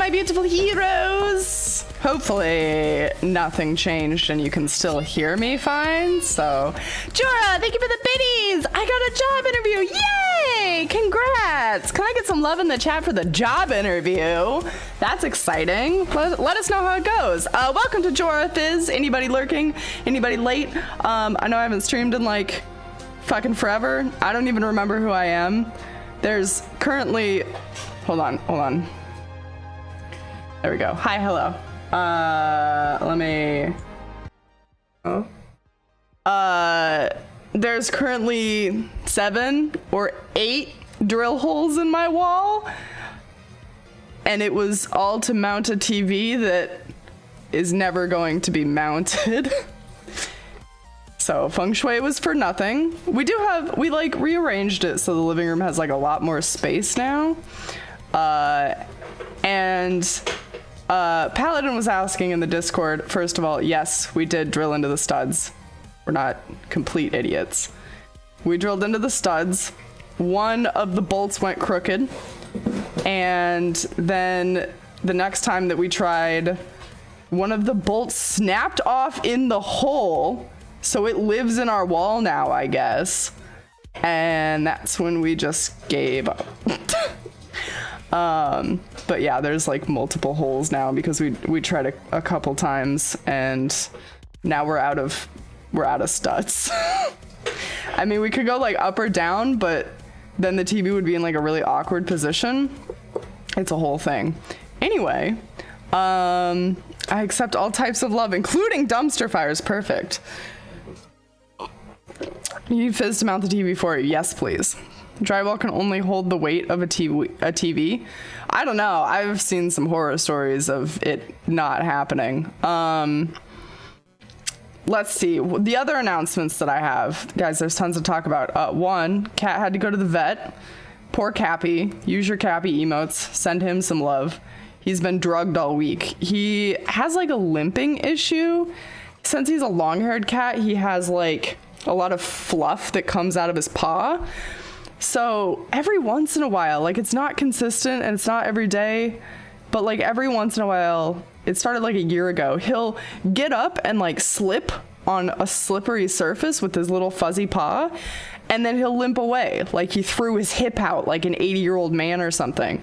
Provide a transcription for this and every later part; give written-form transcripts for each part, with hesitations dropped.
my beautiful heroes. Hopefully nothing changed and you can still hear me fine. So, Jorah, thank you for the biddies. I got a job interview. Yay! Congrats. Can I get some love in the chat for the job interview? That's exciting. Let us know how it goes. Welcome to Jorah Fizz. Anybody lurking? Anybody late? I know I haven't streamed in like fucking forever. I don't even remember who I am. There's currently, hold on. There we go. Hi, hello. Let me, there's currently 7 or 8 drill holes in my wall, and it was all to mount a TV that is never going to be mounted. So feng shui was for nothing. We like rearranged it so the living room has like a lot more space now. Paladin was asking in the Discord, first of all, yes, we did drill into the studs. We're not complete idiots. We drilled into the studs. One of the bolts went crooked. And then the next time that we tried, one of the bolts snapped off in the hole. So it lives in our wall now, I guess. And that's when we just gave up. But yeah, there's like multiple holes now because we tried a couple times and now we're out of studs. I mean, we could go like up or down, but then the TV would be in like a really awkward position. It's a whole thing. Anyway, I accept all types of love, including dumpster fires. Perfect. You fizz to mount the TV for you. Yes, please. Drywall can only hold the weight of a TV. I don't know. I've seen some horror stories of it not happening. Let's see. The other announcements that I have. Guys, there's tons to talk about. One, Cat had to go to the vet. Poor Cappy. Use your Cappy emotes. Send him some love. He's been drugged all week. He has like a limping issue. Since he's a long-haired cat, he has like a lot of fluff that comes out of his paw. So every once in a while, like it's not consistent and it's not every day, but like every once in a while, it started like a year ago, he'll get up and like slip on a slippery surface with his little fuzzy paw, and then he'll limp away like he threw his hip out like an 80-year-old man or something.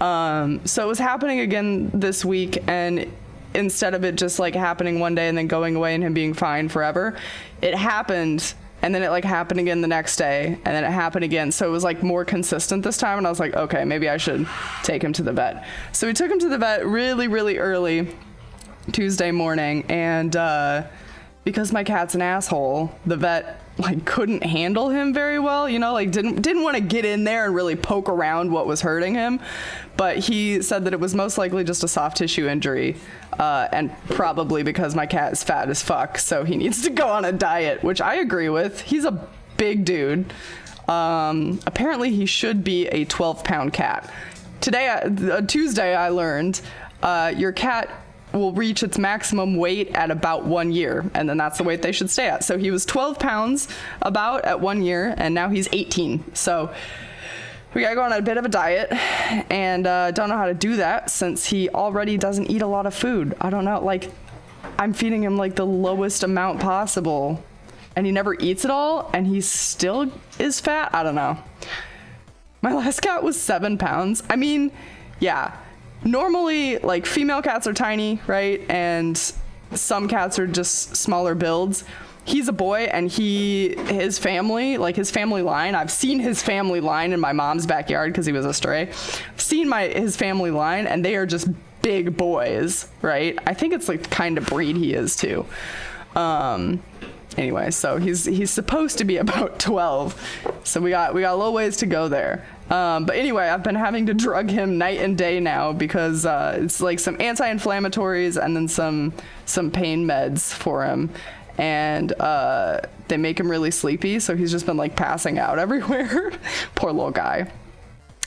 So it was happening again this week, and instead of it just like happening one day and then going away and him being fine forever, it happened. And then it like happened again the next day, and then it happened again. So it was like more consistent this time. And I was like, okay, maybe I should take him to the vet. So we took him to the vet really, really early Tuesday morning. And because my cat's an asshole, the vet like couldn't handle him very well, you know, like didn't want to get in there and really poke around what was hurting him. But he said that it was most likely just a soft tissue injury, and probably because my cat is fat as fuck, so he needs to go on a diet, which I agree with. He's a big dude. Apparently he should be a 12-pound cat. Tuesday I learned your cat will reach its maximum weight at about 1 year, and then that's the weight they should stay at. So he was 12 pounds about at 1 year, and now he's 18. So we gotta go on a bit of a diet, and don't know how to do that since he already doesn't eat a lot of food. I don't know, like I'm feeding him like the lowest amount possible, and he never eats it all, and he still is fat. I don't know. My last cat was 7 pounds. I mean, yeah. Normally, like, female cats are tiny, right? And some cats are just smaller builds. He's a boy, and his family line, I've seen his family line in my mom's backyard because he was a stray. I've seen his family line, and they are just big boys, right? I think it's like the kind of breed he is, too. Anyway, so he's supposed to be about 12. So we got a little ways to go there. But anyway, I've been having to drug him night and day now because it's like some anti-inflammatories and then some pain meds for him. And they make him really sleepy, so he's just been like passing out everywhere. Poor little guy.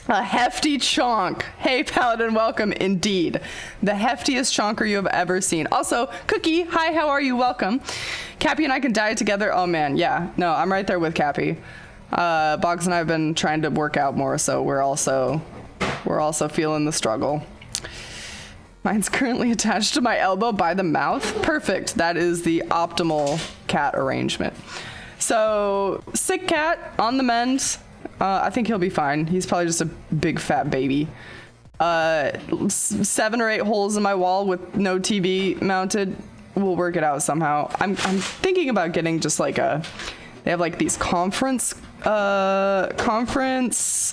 A hefty chonk. Hey, Paladin, welcome. Indeed. The heftiest chonker you have ever seen. Also, Cookie, hi, how are you? Welcome. Cappy and I can diet together. Oh, man. Yeah. No, I'm right there with Cappy. Boggs and I have been trying to work out more, so we're also feeling the struggle. Mine's currently attached to my elbow by the mouth. Perfect. That is the optimal cat arrangement. So, sick cat on the mend. I think he'll be fine. He's probably just a big fat baby. 7 or 8 holes in my wall with no TV mounted. We'll work it out somehow. I'm thinking about getting just like they have like these conference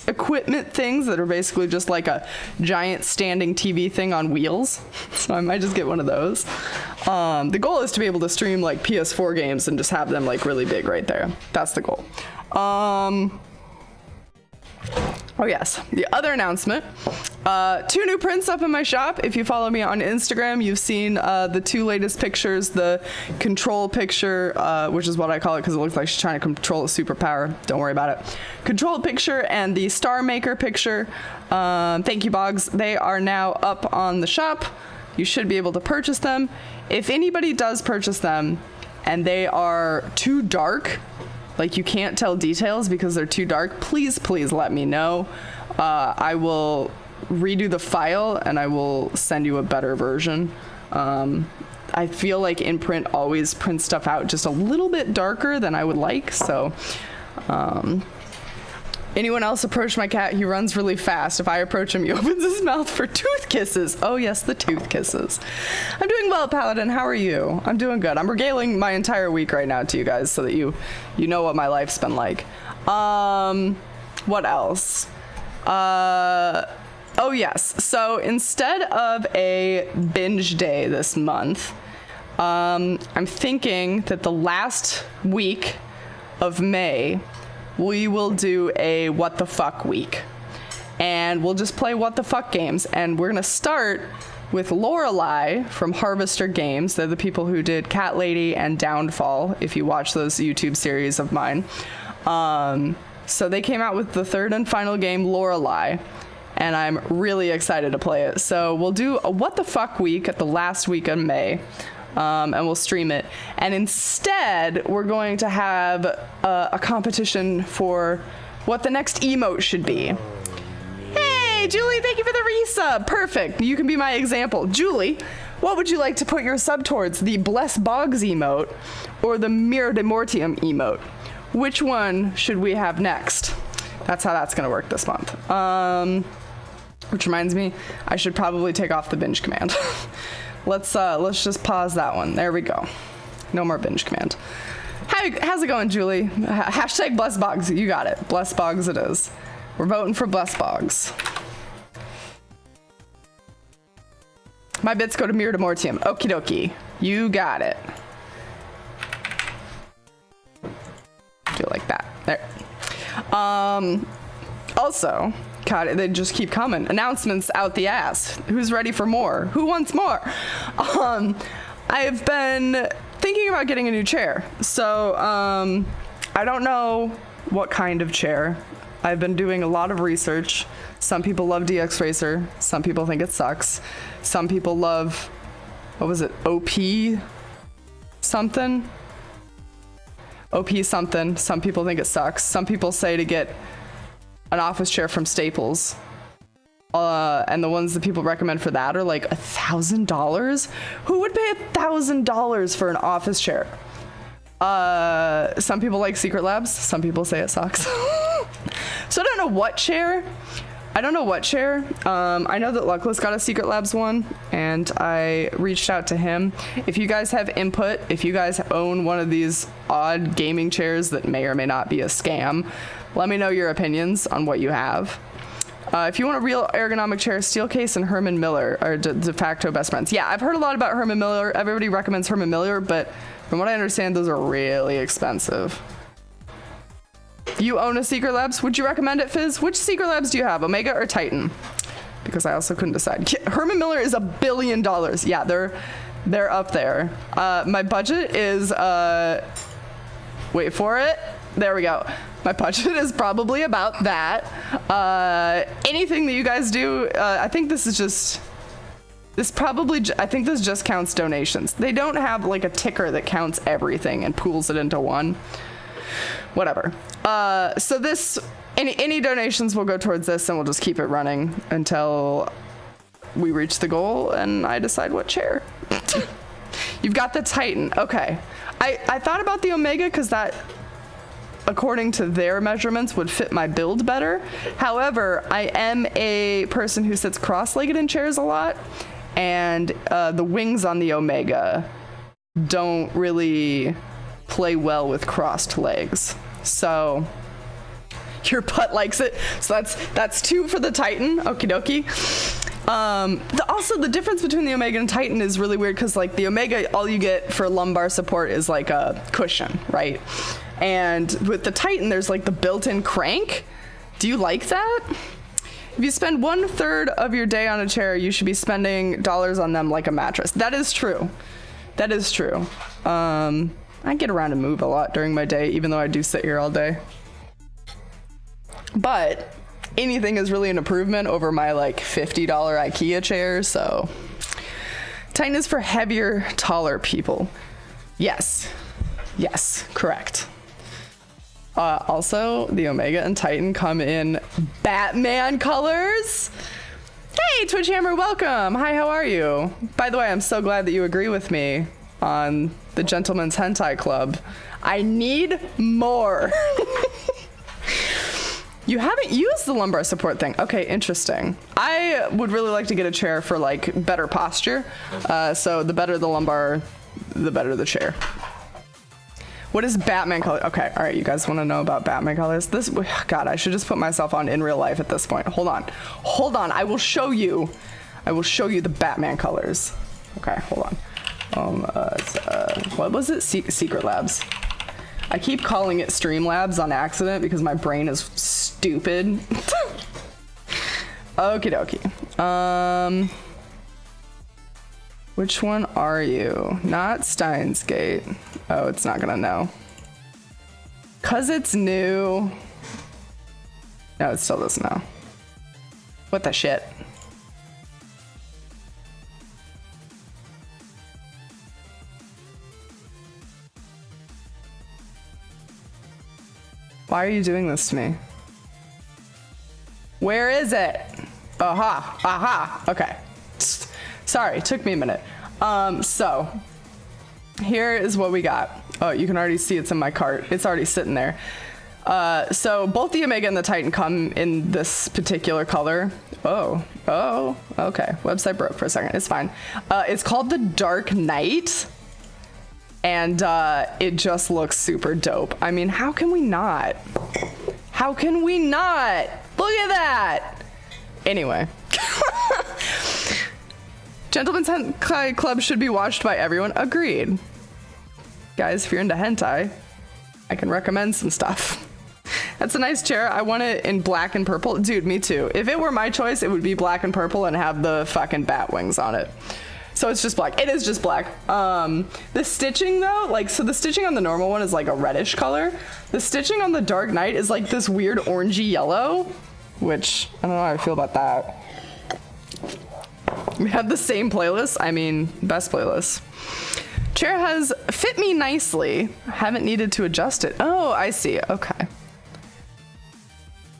equipment things that are basically just like a giant standing TV thing on wheels. So I might just get one of those. The goal is to be able to stream like PS4 games and just have them like really big right there. That's the goal. Oh yes, the other announcement, 2 new prints up in my shop. If you follow me on Instagram, you've seen the 2 latest pictures, the control picture, which is what I call it because it looks like she's trying to control a superpower. Don't worry about it. Control picture and the Star Maker picture. Thank you, Boggs. They are now up on the shop. You should be able to purchase them. If anybody does purchase them and they are too dark, like you can't tell details because they're too dark, please let me know. I will redo the file and I will send you a better version. I feel like InPrint always prints stuff out just a little bit darker than I would like, so anyone else approach my cat, he runs really fast. If I approach him, he opens his mouth for tooth kisses. Oh yes, the tooth kisses. I'm doing well, Paladin. How are you? I'm doing good. I'm regaling my entire week right now to you guys so that you know what my life's been like. What else? Oh yes, so instead of a binge day this month, I'm thinking that the last week of May, we will do a what the fuck week. And we'll just play what the fuck games. And we're gonna start with Lorelei from Harvester Games. They're the people who did Cat Lady and Downfall, if you watch those YouTube series of mine. So they came out with the 3rd and final game, Lorelei, and I'm really excited to play it. So we'll do a what the fuck week at the last week of May. And we'll stream it. And instead, we're going to have a competition for what the next emote should be. Hey, Julie, thank you for the resub. Perfect. You can be my example. Julie, what would you like to put your sub towards? The Bless Boggs emote or the Mirror de Mortium emote? Which one should we have next? That's how that's going to work this month. Which reminds me, I should probably take off the binge command. Let's just pause that one. There we go. No more binge command. How's it going, Julie? Hashtag Bless Boggs. You got it. Bless Boggs it is. We're voting for Bless Boggs. My bits go to Mirror de Mortium. Okie dokie. You got it. Do it like that. There. Also, God, they just keep coming. Announcements out the ass. Who's ready for more? Who wants more? I've been thinking about getting a new chair. So, I don't know what kind of chair. I've been doing a lot of research. Some people love DX Racer. Some people think it sucks. Some people love, what was it? OP something? OP something. Some people think it sucks. Some people say to get an office chair from Staples. And the ones that people recommend for that are like $1,000. Who would pay $1,000 for an office chair? Some people like Secret Labs. Some people say it sucks. So I don't know what chair. I know that Luckless got a Secret Labs one, and I reached out to him. If you guys have input, if you guys own one of these odd gaming chairs that may or may not be a scam, let me know your opinions on what you have. If you want a real ergonomic chair, Steelcase and Herman Miller are de facto best friends. Yeah, I've heard a lot about Herman Miller. Everybody recommends Herman Miller, but from what I understand, those are really expensive. You own a Secret Labs? Would you recommend it, Fizz? Which Secret Labs do you have, Omega or Titan? Because I also couldn't decide. Herman Miller is $1 billion. Yeah, they're up there. My budget is, wait for it. There we go. My budget is probably about that. Anything that you guys do, I think this is just, I think this just counts donations. They don't have like a ticker that counts everything and pools it into one. Whatever. So this, any donations will go towards this, and we'll just keep it running until we reach the goal and I decide what chair. You've got the Titan. Okay. I thought about the Omega because that, according to their measurements, would fit my build better. However, I am a person who sits cross-legged in chairs a lot, and the wings on the Omega don't really play well with crossed legs. So your butt likes it. So that's 2 for the Titan. Okie dokie. Also, the difference between the Omega and Titan is really weird because, like, the Omega, all you get for lumbar support is like a cushion, right? And with the Titan, there's like the built-in crank. Do you like that? If you spend 1/3 of your day on a chair, you should be spending dollars on them like a mattress. That is true. That is true. I get around and move a lot during my day, even though I do sit here all day. But anything is really an improvement over my like $50 IKEA chair, so Titan is for heavier, taller people. Yes, correct. Also, the Omega and Titan come in Batman colors. Hey, Twitch Hammer, welcome. Hi, how are you? By the way, I'm so glad that you agree with me on the Gentleman's Hentai Club. I need more. You haven't used the lumbar support thing. Okay, interesting. I would really like to get a chair for like better posture. So the better the lumbar, the better the chair. What is Batman color? Okay, all right, you guys want to know about Batman colors? This, God, I should just put myself on in real life at this point. Hold on. I will show you the Batman colors. Okay, hold on. What was it? Secret Labs. I keep calling it Streamlabs on accident because my brain is stupid. Okie dokie. Which one are you? Not Steins Gate. Oh, it's not gonna know. 'Cause it's new. No, it still doesn't know. What the shit? Why are you doing this to me? Where is it? Aha. Okay. Sorry, took me a minute. So here is what we got. Oh, you can already see it's in my cart. It's already sitting there. So both the Omega and the Titan come in this particular color. Oh, okay. Website broke for a second. It's fine. It's called the Dark Knight. And it just looks super dope. I mean, how can we not? How can we not? Look at that. Anyway. Gentleman's Hentai Club should be watched by everyone. Agreed. Guys, if you're into hentai, I can recommend some stuff. That's a nice chair. I want it in black and purple. Dude, me too. If it were my choice, it would be black and purple and have the fucking bat wings on it. So it's just black. It is just black. The stitching though, like, so the stitching on the normal one is like a reddish color. The stitching on the Dark Knight is like this weird orangey yellow, which I don't know how I feel about that. We have the same playlist. I mean, best playlist. Chair has fit me nicely. Haven't needed to adjust it. Oh, I see. Okay.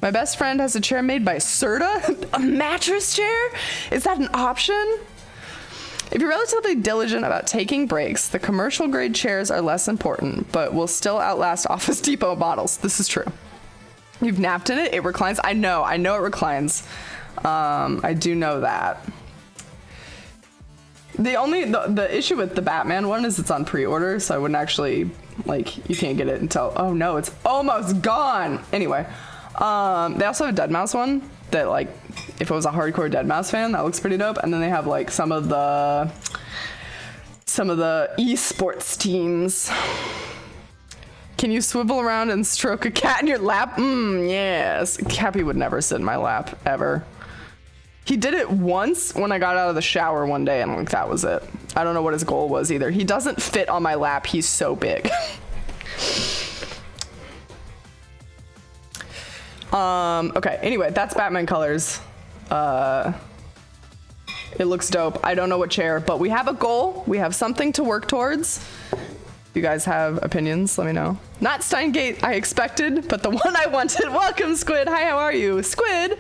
My best friend has a chair made by Serta. A mattress chair? Is that an option? If you're relatively diligent about taking breaks, the commercial grade chairs are less important, but will still outlast Office Depot models. This is true. You've napped in it. It reclines. I know it reclines. I do know that. The issue with the Batman one is it's on pre-order, so I wouldn't actually, like, you can't get it until, oh no, it's almost gone. Anyway, they also have a Deadmau5 one that, like, if it was a hardcore Deadmau5 fan, that looks pretty dope. And then they have like some of the esports teams. Can you swivel around and stroke a cat in your lap? Yes. Cappy would never sit in my lap ever. He did it once when I got out of the shower one day, and like that was it. I don't know what his goal was either. He doesn't fit on my lap. He's so big. Okay, anyway, that's Batman colors. It looks dope. I don't know what chair, but we have a goal. We have something to work towards. If you guys have opinions, let me know. Not Steingate I expected, but the one I wanted. Welcome, Squid. Hi, how are you? Squid,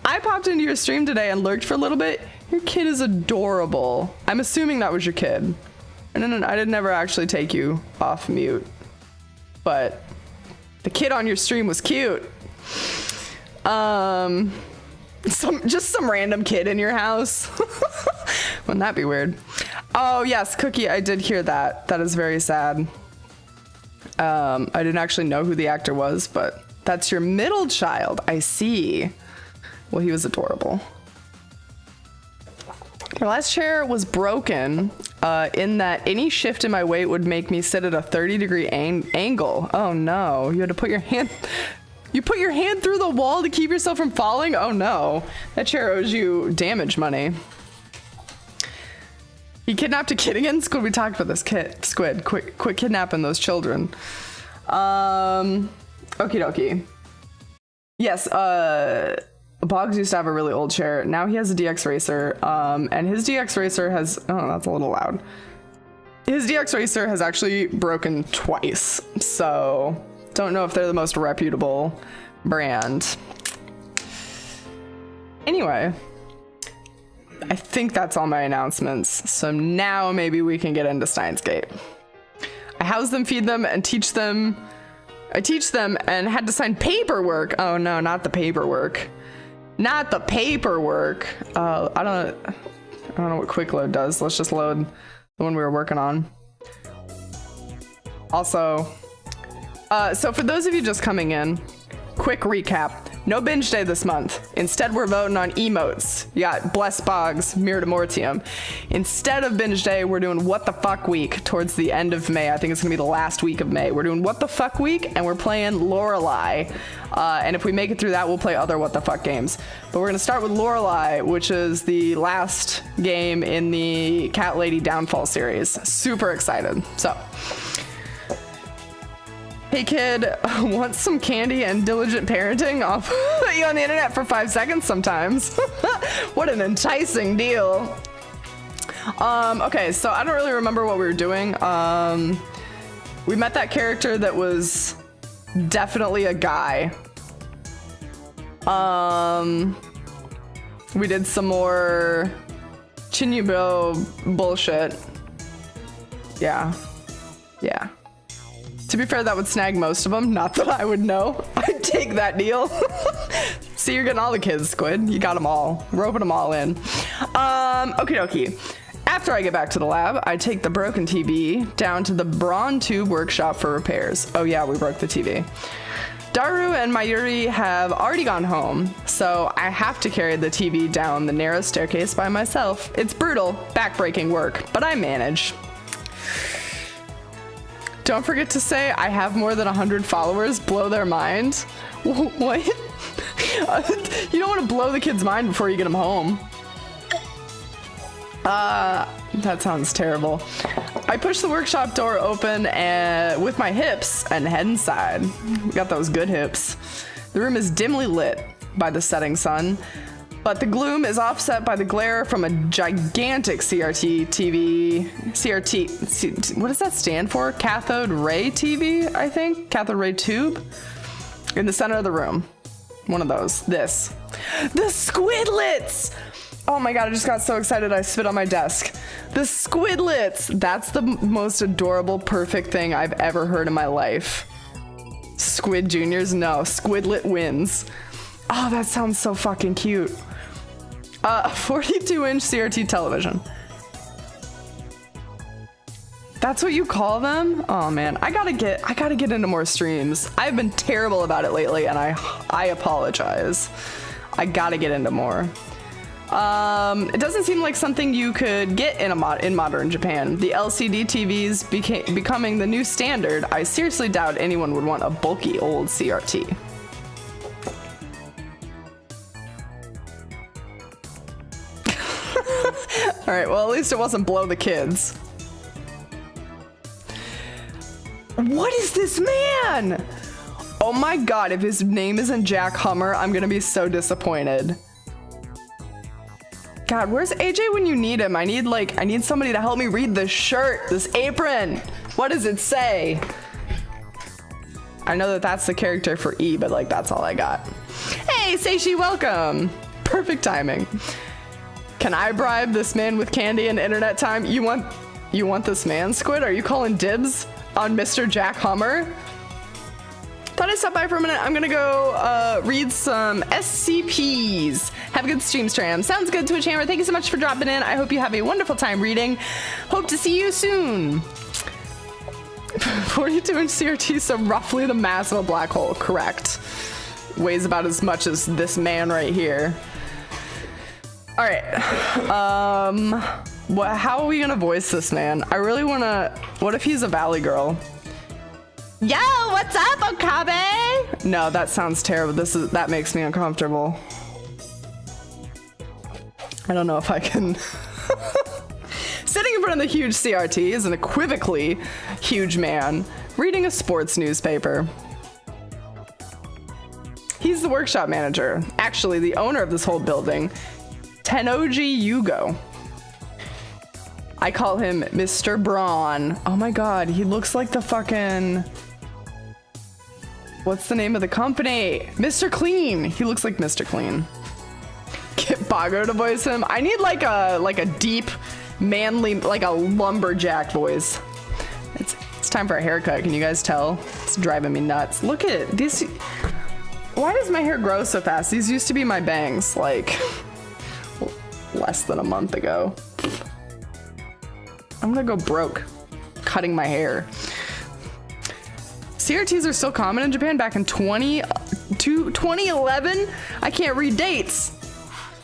I popped into your stream today and lurked for a little bit. Your kid is adorable. I'm assuming that was your kid. No, I did never actually take you off mute. But the kid on your stream was cute. Just some random kid in your house. Wouldn't that be weird? Oh yes, Cookie, I did hear that. That is very sad. I didn't actually know who the actor was, but that's your middle child. I see. Well, he was adorable. My last chair was broken in that any shift in my weight would make me sit at a 30-degree angle. Oh no, you had to put your hand... You put your hand through the wall to keep yourself from falling? Oh no, that chair owes you damage money. He kidnapped a kid again? Squid, we talked about this. Squid, quit kidnapping those children. Okie dokie. Yes, Boggs used to have a really old chair. Now he has a DX Racer, and his DX Racer has... Oh, that's a little loud. His DX Racer has actually broken twice, so don't know if they're the most reputable brand. Anyway, I think that's all my announcements, so now maybe we can get into Steins Gate. I house them, feed them, and teach them... I teach them and had to sign paperwork. Oh no, not the paperwork. Not the paperwork. I don't know what quick load does. Let's just load the one we were working on. Also, so for those of you just coming in, quick recap. No binge day this month. Instead, we're voting on emotes. You got Bless Boggs, Mirror to Mortium. Instead of binge day, we're doing What the Fuck Week towards the end of May. I think it's gonna be the last week of May. We're doing What the Fuck Week, and we're playing Lorelei. And if we make it through that, we'll play other What the Fuck games. But we're gonna start with Lorelei, which is the last game in the Cat Lady Downfall series. Super excited. So. Hey kid, want some candy and diligent parenting? I'll put you on the internet for 5 seconds sometimes. What an enticing deal. Okay, so I don't really remember what we were doing. We met that character that was definitely a guy. We did some more Chinyubo bullshit. Yeah. To be fair, that would snag most of them. Not that I would know. I'd take that deal. See, you're getting all the kids, Squid. You got them all. Roping them all in. Okie dokie. After I get back to the lab, I take the broken TV down to the Brawn Tube workshop for repairs. Oh yeah, we broke the TV. Daru and Mayuri have already gone home, so I have to carry the TV down the narrow staircase by myself. It's brutal, backbreaking work, but I manage. Don't forget to say I have more than 100 followers. Blow their mind. What? You don't want to blow the kid's mind before you get him home. That sounds terrible. I push the workshop door open and with my hips and head inside. We got those good hips. The room is dimly lit by the setting sun, but the gloom is offset by the glare from a gigantic CRT TV. What does that stand for? Cathode ray TV, I think? Cathode ray tube? In the center of the room. One of those. This. The squidlets! Oh my god, I just got so excited I spit on my desk. The squidlets! That's the most adorable, perfect thing I've ever heard in my life. Squid Juniors? No, Squidlet wins. Oh, that sounds so fucking cute. 42-inch CRT television. That's what you call them? Oh man, I gotta get into more streams. I've been terrible about it lately, and I apologize. I gotta get into more. It doesn't seem like something you could get in modern Japan. The LCD TVs becoming the new standard. I seriously doubt anyone would want a bulky old CRT. All right, well, at least it wasn't blow the kids. What is this man? Oh my god, if his name isn't Jack Hummer, I'm gonna be so disappointed. God, where's AJ when you need him? I need somebody to help me read this shirt, this apron. What does it say? I know that that's the character for E, but like, that's all I got. Hey, Seishi, welcome. Perfect timing. Can I bribe this man with candy and internet time? You want this man, Squid? Are you calling dibs on Mr. Jack Hummer? Thought I'd stop by for a minute. I'm gonna go read some SCPs. Have a good stream, Stram. Sounds good, Twitch Hammer. Thank you so much for dropping in. I hope you have a wonderful time reading. Hope to see you soon. 42-inch CRT, so roughly the mass of a black hole. Correct. Weighs about as much as this man right here. All right. How are we gonna voice this man? I really wanna. What if he's a Valley girl? Yo, what's up, Okabe? No, that sounds terrible. That makes me uncomfortable. I don't know if I can. Sitting in front of the huge CRT is an equivocally huge man reading a sports newspaper. He's the workshop manager, actually the owner of this whole building, Tenoji Yugo. I call him Mr. Braun. Oh my god, he looks like the fucking... What's the name of the company? Mr. Clean. He looks like Mr. Clean. Get Bago to voice him. I need like a deep, manly, like a lumberjack voice. It's time for a haircut. Can you guys tell? It's driving me nuts. Look at this. Why does my hair grow so fast? These used to be my bangs like less than a month ago. I'm gonna go broke cutting my hair. CRTs are still common in Japan back in 2011? I can't read dates.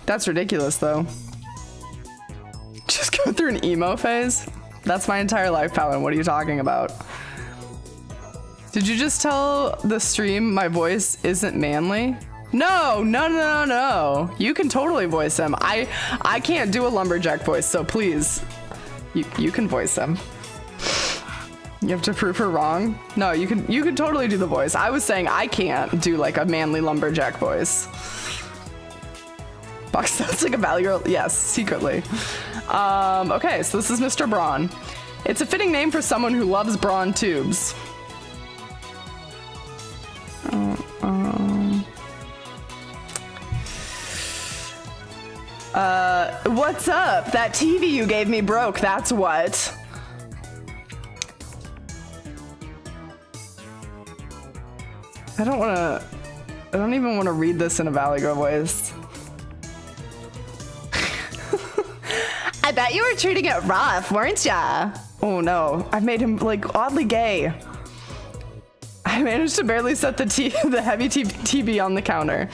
That's ridiculous though. Just go through an emo phase? That's my entire life, Palin. What are you talking about? Did you just tell the stream my voice isn't manly? No. You can totally voice him. I can't do a lumberjack voice, so please, you can voice him. You have to prove her wrong? No, you can totally do the voice. I was saying I can't do like a manly lumberjack voice. Boggs sounds like a Valley girl. Yes, secretly. Okay, so this is Mr. Braun. It's a fitting name for someone who loves brawn tubes. What's up? That TV you gave me broke, that's what. I don't even want to read this in a Valley Girl voice. I bet you were treating it rough, weren't ya? Oh no, I made him like oddly gay. I managed to barely set the heavy TV on the counter.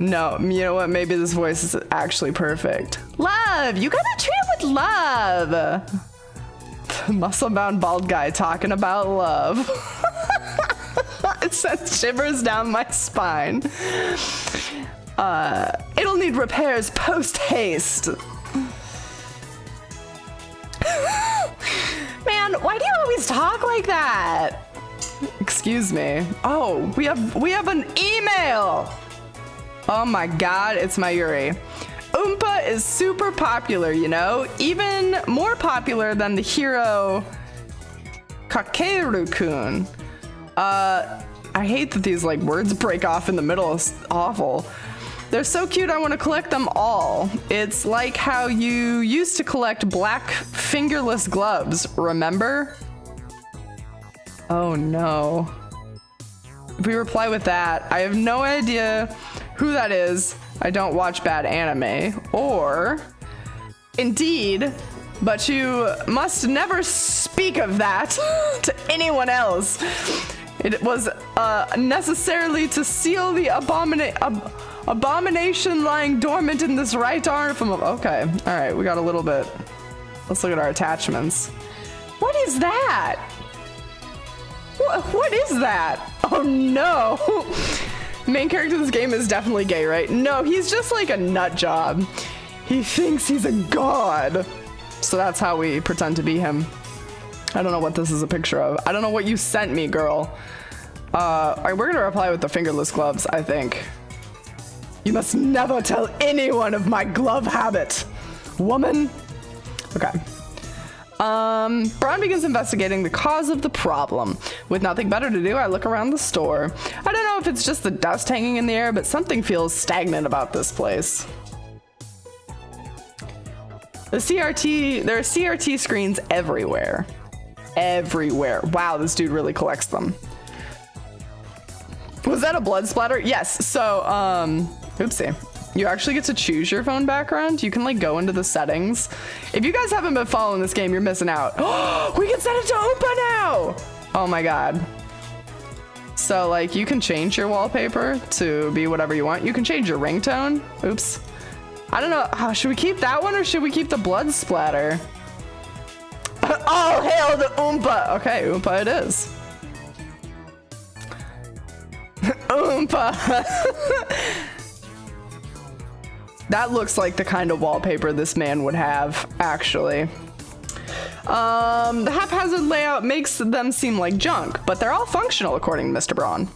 No, you know what? Maybe this voice is actually perfect. Love, you gotta treat it with love. The muscle-bound bald guy talking about love. It sends shivers down my spine. It'll need repairs post-haste. Man, why do you always talk like that? Excuse me. Oh, we have an email. Oh my god, it's Mayuri. Oompa is super popular, you know? Even more popular than the hero Kakeru-kun. I hate that these like words break off in the middle. It's awful. They're so cute, I want to collect them all. It's like how you used to collect black fingerless gloves, remember? Oh no. If we reply with that, I have no idea who that is. I don't watch bad anime. Or, indeed, but you must never speak of that to anyone else. It was necessarily to seal the abomination lying dormant in this right arm from... Okay, all right, we got a little bit. Let's look at our attachments. What is that? What is that? Oh no. Main character of this game is definitely gay, right? No, he's just like a nut job. He thinks he's a god. So that's how we pretend to be him. I don't know what this is a picture of. I don't know what you sent me, girl. All right, we're gonna reply with the fingerless gloves, I think. You must never tell anyone of my glove habit, woman. Okay. Braun begins investigating the cause of the problem. With nothing better to do, I look around the store. I don't know if it's just the dust hanging in the air, but something feels stagnant about this place. The CRT, there are CRT screens everywhere. Everywhere. Wow, this dude really collects them. Was that a blood splatter? Yes. So, oopsie. You actually get to choose your phone background. You can like go into the settings. If you guys haven't been following this game, you're missing out. Oh, we can set it to Oompa now. Oh my God. So like you can change your wallpaper to be whatever you want. You can change your ringtone. Oops. I don't know. Should we keep that one or should we keep the blood splatter? Oh, hail the Oompa. Okay, Oompa it is. Oompa. That looks like the kind of wallpaper this man would have, actually. The haphazard layout makes them seem like junk, but they're all functional according to Mr. Braun.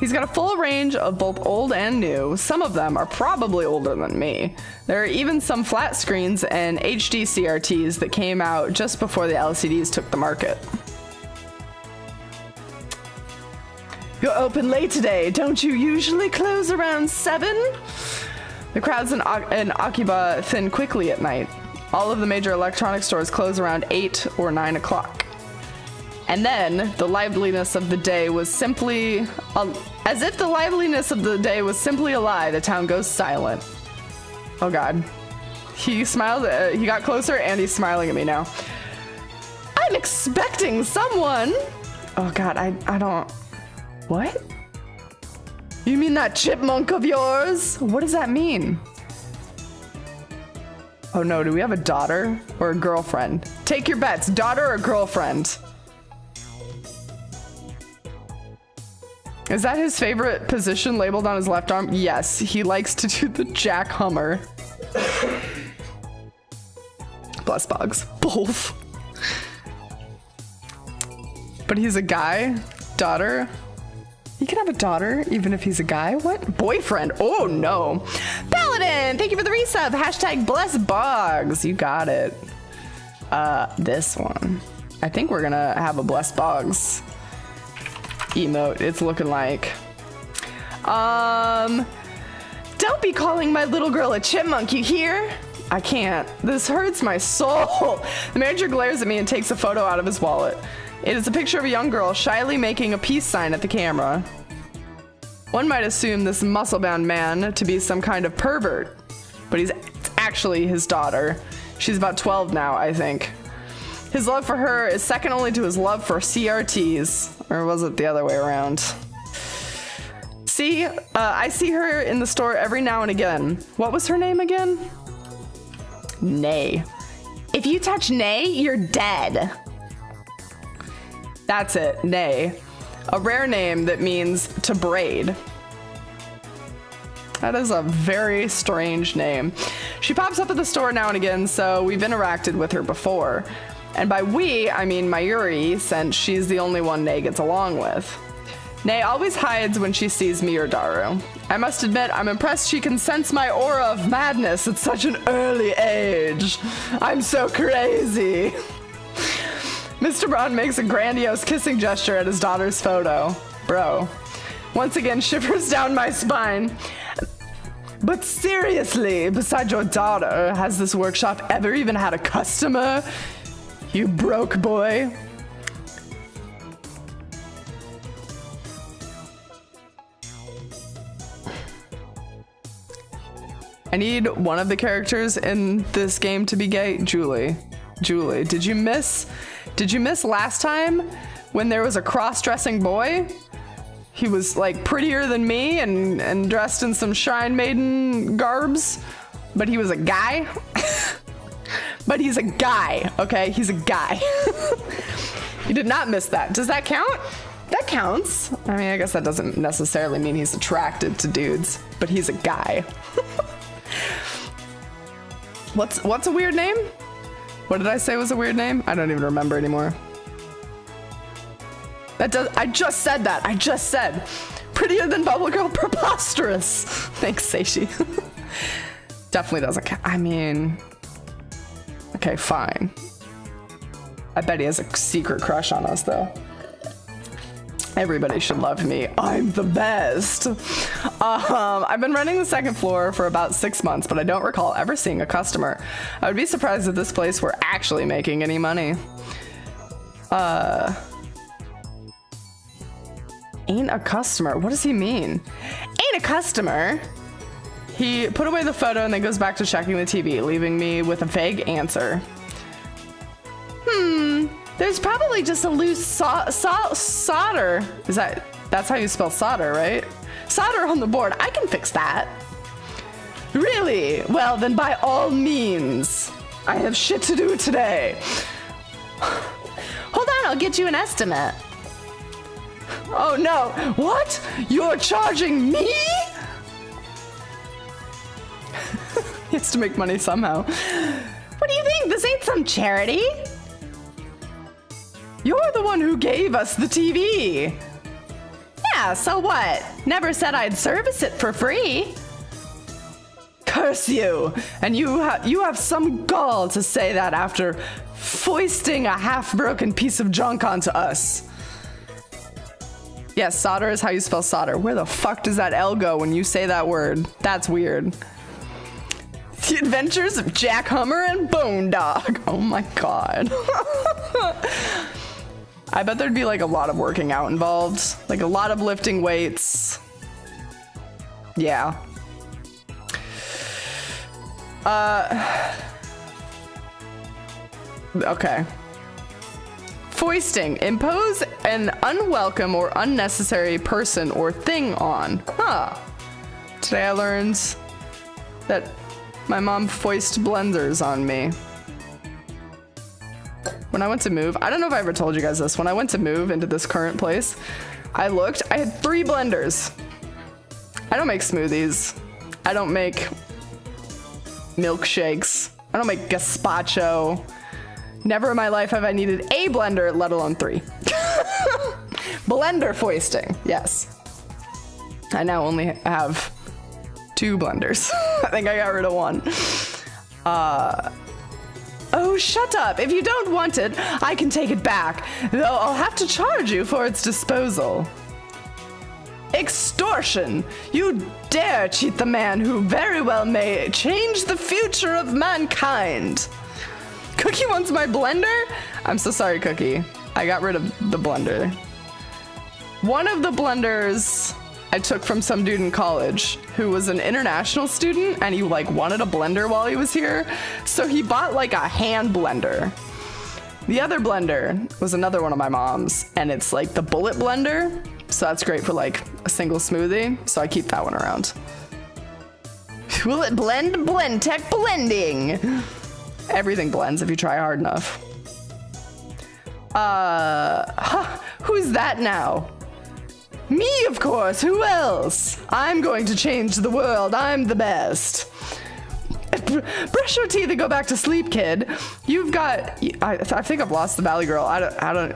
He's got a full range of both old and new. Some of them are probably older than me. There are even some flat screens and HD CRTs that came out just before the LCDs took the market. You're open late today. Don't you usually close around 7? The crowds in Akiba thin quickly at night. All of the major electronics stores close around 8 or 9 o'clock. And then the liveliness of the day was simply, as if the liveliness of the day was simply a lie, the town goes silent. Oh God. He smiled, he got closer and he's smiling at me now. I'm expecting someone. Oh God, I don't, what? You mean that chipmunk of yours? What does that mean? Oh no, do we have a daughter or a girlfriend? Take your bets, daughter or girlfriend? Is that his favorite position labeled on his left arm? Yes, he likes to do the Jack Hummer. Bless Boggs. Both. But he's a guy? Daughter? He can have a daughter even if he's a guy? What? Boyfriend? Oh no. Paladin, thank you for the resub. Hashtag bless Boggs. You got it. This one. I think we're gonna have a bless Boggs emote. It's looking like. Don't be calling my little girl a chipmunk, you hear? I can't. This hurts my soul. The manager glares at me and takes a photo out of his wallet. It is a picture of a young girl shyly making a peace sign at the camera. One might assume this muscle-bound man to be some kind of pervert, but he's actually his daughter. She's about 12 now, I think. His love for her is second only to his love for CRTs. Or was it the other way around? See, I see her in the store every now and again. What was her name again? Nay. If you touch Nay, you're dead. That's it, Nay. A rare name that means to braid. That is a very strange name. She pops up at the store now and again, so we've interacted with her before. And by we, I mean Mayuri, since she's the only one Nay gets along with. Nay always hides when she sees me or Daru. I must admit, I'm impressed she can sense my aura of madness at such an early age. I'm so crazy. Mr. Braun makes a grandiose kissing gesture at his daughter's photo. Bro. Once again shivers down my spine. But seriously, besides your daughter, has this workshop ever even had a customer? You broke boy. I need one of the characters in this game to be gay. Julie. Julie, did you miss last time when there was a cross-dressing boy? He was like prettier than me and dressed in some Shrine Maiden garbs, but he was a guy. But he's a guy, okay? He's a guy. You did not miss that. Does that count? That counts. I mean, I guess that doesn't necessarily mean he's attracted to dudes, but he's a guy. What's a weird name? What did I say was a weird name? I don't even remember anymore. I just said that. I just said. Prettier than Bubble Girl, preposterous. Thanks, Seishi. Definitely doesn't count. I mean, okay, fine. I bet he has a secret crush on us, though. Everybody should love me. I'm the best. I've been renting the second floor for about 6 months, but I don't recall ever seeing a customer. I would be surprised if this place were actually making any money. Ain't a customer. What does he mean? Ain't a customer. He put away the photo and then goes back to checking the TV, leaving me with a vague answer. There's probably just a loose solder. That's how you spell solder, right? Solder on the board. I can fix that. Really? Well, then by all means. I have shit to do today. Hold on, I'll get you an estimate. Oh no, what? You're charging me? He has to make money somehow. What do you think? This ain't some charity. You're the one who gave us the TV. Yeah, so what? Never said I'd service it for free. Curse you! And you have some gall to say that after foisting a half-broken piece of junk onto us. Yes, solder is how you spell solder. Where the fuck does that L go when you say that word? That's weird. The Adventures of Jack Hummer and Bone Dog. Oh my god. I bet there'd be like a lot of working out involved. Like a lot of lifting weights. Yeah. Okay. Foisting. Impose an unwelcome or unnecessary person or thing on. Huh. Today I learned that my mom foisted blenders on me. When I went to move, I don't know if I ever told you guys this. When I went to move into this current place, I had 3 blenders. I don't make smoothies. I don't make milkshakes. I don't make gazpacho. Never in my life have I needed a blender, let alone 3. Blender foisting, yes. I now only have 2 blenders. I think I got rid of 1. Oh, shut up. If you don't want it, I can take it back, though I'll have to charge you for its disposal. Extortion! You dare cheat the man who very well may change the future of mankind. Cookie wants my blender? I'm so sorry, Cookie. I got rid of the blender. One of the blenders I took from some dude in college who was an international student, and he like wanted a blender while he was here. So he bought like a hand blender. The other blender was another one of my mom's, and it's like the bullet blender. So that's great for like a single smoothie. So I keep that one around. Will it blend? Blendtec blending. Everything blends if you try hard enough. Who's that now? Me, of course. Who else? I'm going to change the world. I'm the best. Brush your teeth and go back to sleep, kid. You've got... I think I've lost the Valley Girl. I don't...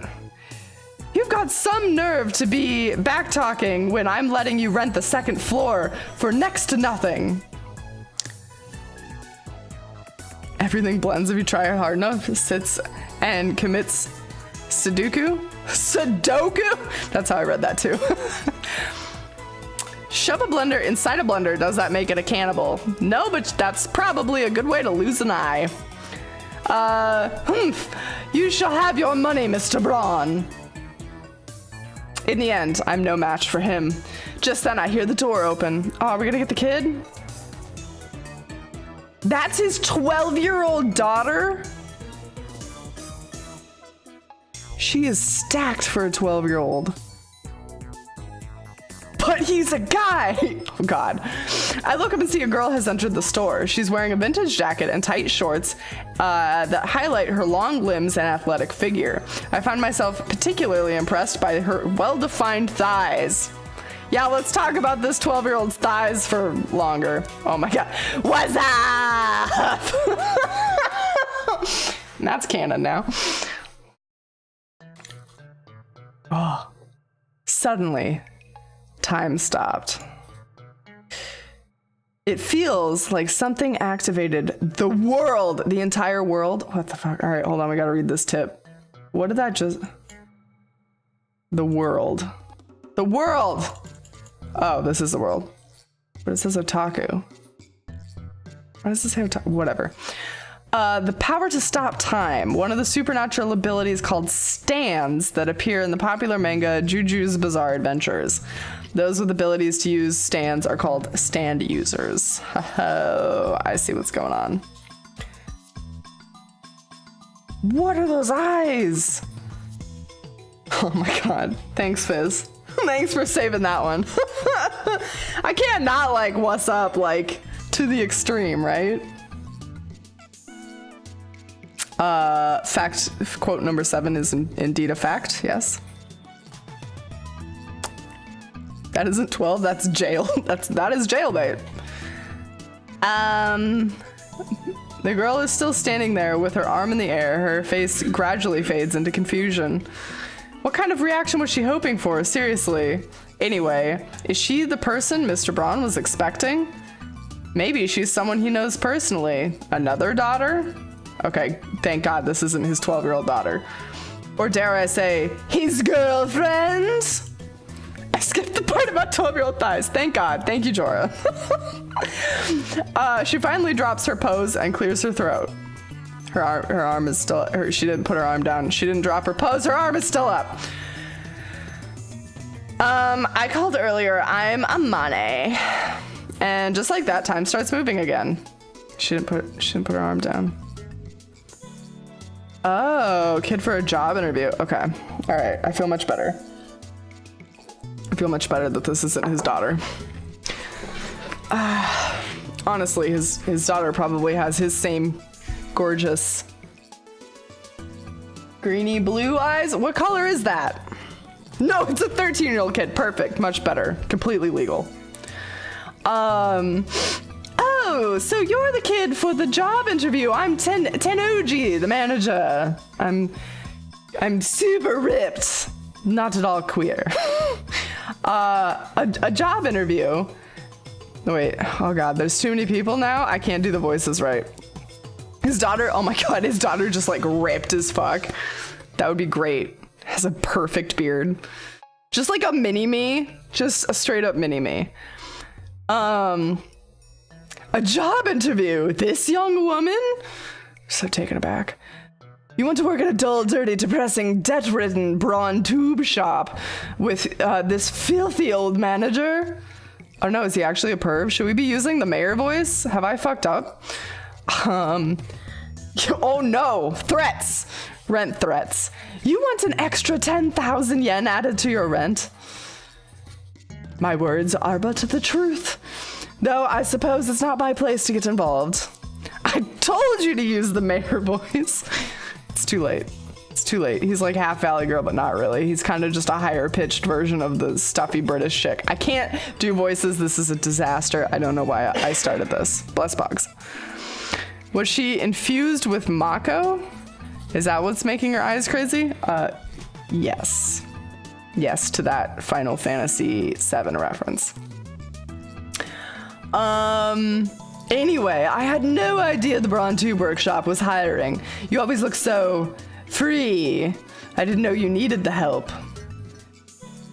You've got some nerve to be back-talking when I'm letting you rent the second floor for next to nothing. Everything blends if you try it hard enough. Sits and commits Sudoku? Sudoku? That's how I read that too. Shove a blender inside a blender. Does that make it a cannibal? No, but that's probably a good way to lose an eye. You shall have your money, Mr. Braun. In the end, I'm no match for him. Just then I hear the door open. Oh, are we gonna get the kid? That's his 12-year-old daughter? She is stacked for a 12-year-old. But he's a guy! Oh god. I look up and see a girl has entered the store. She's wearing a vintage jacket and tight shorts that highlight her long limbs and athletic figure. I find myself particularly impressed by her well-defined thighs. Yeah, let's talk about this 12-year-old's thighs for longer. Oh my god. What's up? That's canon now. Oh. Suddenly, time stopped. It feels like something activated the world, the entire world. What the fuck? All right, hold on. We gotta read this tip. What did that just... The world. The world. Oh, this is the world. But it says otaku. Why does this say otaku? Whatever. The power to stop time. One of the supernatural abilities called Steins that appear in the popular manga Juju's Bizarre Adventures. Those with abilities to use stands are called stand users. Oh, I see what's going on. What are those eyes? Oh my god. Thanks, Fizz. Thanks for saving that one. I can't not like what's up like to the extreme, right? Fact, quote number 7 is indeed a fact, yes. That isn't 12, that's jail. That is jailbait. The girl is still standing there with her arm in the air. Her face gradually fades into confusion. What kind of reaction was she hoping for? Seriously. Anyway, is she the person Mr. Braun was expecting? Maybe she's someone he knows personally. Another daughter? Okay, thank God this isn't his 12-year-old daughter. Or dare I say, his girlfriend? I skipped the part about 12-year-old thighs. Thank God. Thank you, Jorah. She finally drops her pose and clears her throat. Her arm is still, she didn't put her arm down. She didn't drop her pose. Her arm is still up. I called earlier. I'm Amane. And just like that, time starts moving again. She didn't put her arm down. Oh, kid for a job interview. Okay. All right. I feel much better. I feel much better that this isn't his daughter. Honestly, his daughter probably has his same gorgeous greeny blue eyes. What color is that? No, it's a 13-year-old kid. Perfect. Much better. Completely legal. Oh, so you're the kid for the job interview. I'm Tenuji, the manager. I'm super ripped. Not at all queer. A job interview. Wait, oh god, there's too many people now. I can't do the voices right. His daughter, oh my god, his daughter just like ripped as fuck. That would be great. Has a perfect beard. Just like a mini-me. Just a straight up mini-me. A job interview. This young woman? So taken aback. You want to work at a dull, dirty, depressing, debt-ridden brawn tube shop with this filthy old manager? Oh no, is he actually a perv? Should we be using the mayor voice? Have I fucked up? Oh no, threats. Rent threats. You want an extra 10,000 yen added to your rent? My words are but the truth. Though I suppose it's not my place to get involved. I told you to use the mayor voice. It's too late. It's too late. He's like half Valley Girl, but not really. He's kind of just a higher pitched version of the stuffy British chick. I can't do voices. This is a disaster. I don't know why I started this. Bless Boggs. Was she infused with Mako? Is that what's making her eyes crazy? Yes. Yes to that Final Fantasy VII reference. Anyway, I had no idea the Brawn Tube Workshop was hiring. You always look so free. I didn't know you needed the help.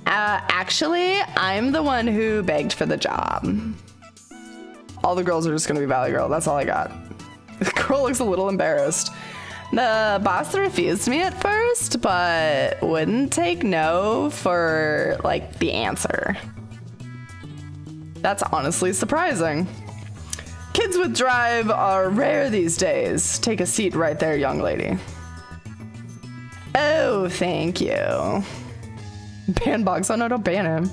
Actually, I'm the one who begged for the job. All the girls are just gonna be Valley Girl. That's all I got. The girl looks a little embarrassed. The boss refused me at first, but wouldn't take no for, like, the answer. That's honestly surprising. Kids with drive are rare these days. Take a seat right there, young lady. Oh, thank you. Ban Boggs. Oh no, don't ban him.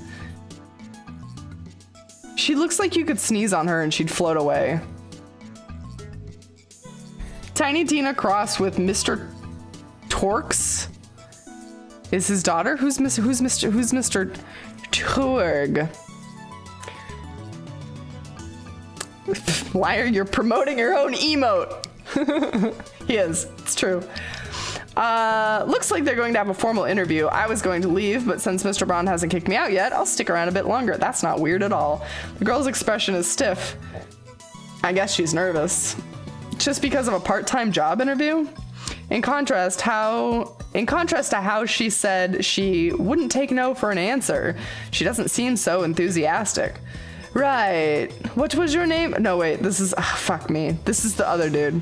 She looks like you could sneeze on her and she'd float away. Tiny Tina crossed with Mr. Torx is his daughter. Who's Mr. Torg? Liar, you're promoting your own emote. He is. It's true. Looks like they're going to have a formal interview. I was going to leave, but since Mr. Braun hasn't kicked me out yet, I'll stick around a bit longer. That's not weird at all. The girl's expression is stiff. I guess she's nervous. Just because of a part-time job interview? In contrast to how she said she wouldn't take no for an answer, she doesn't seem so enthusiastic. Right. What was your name? No, wait, this is, fuck me. This is the other dude.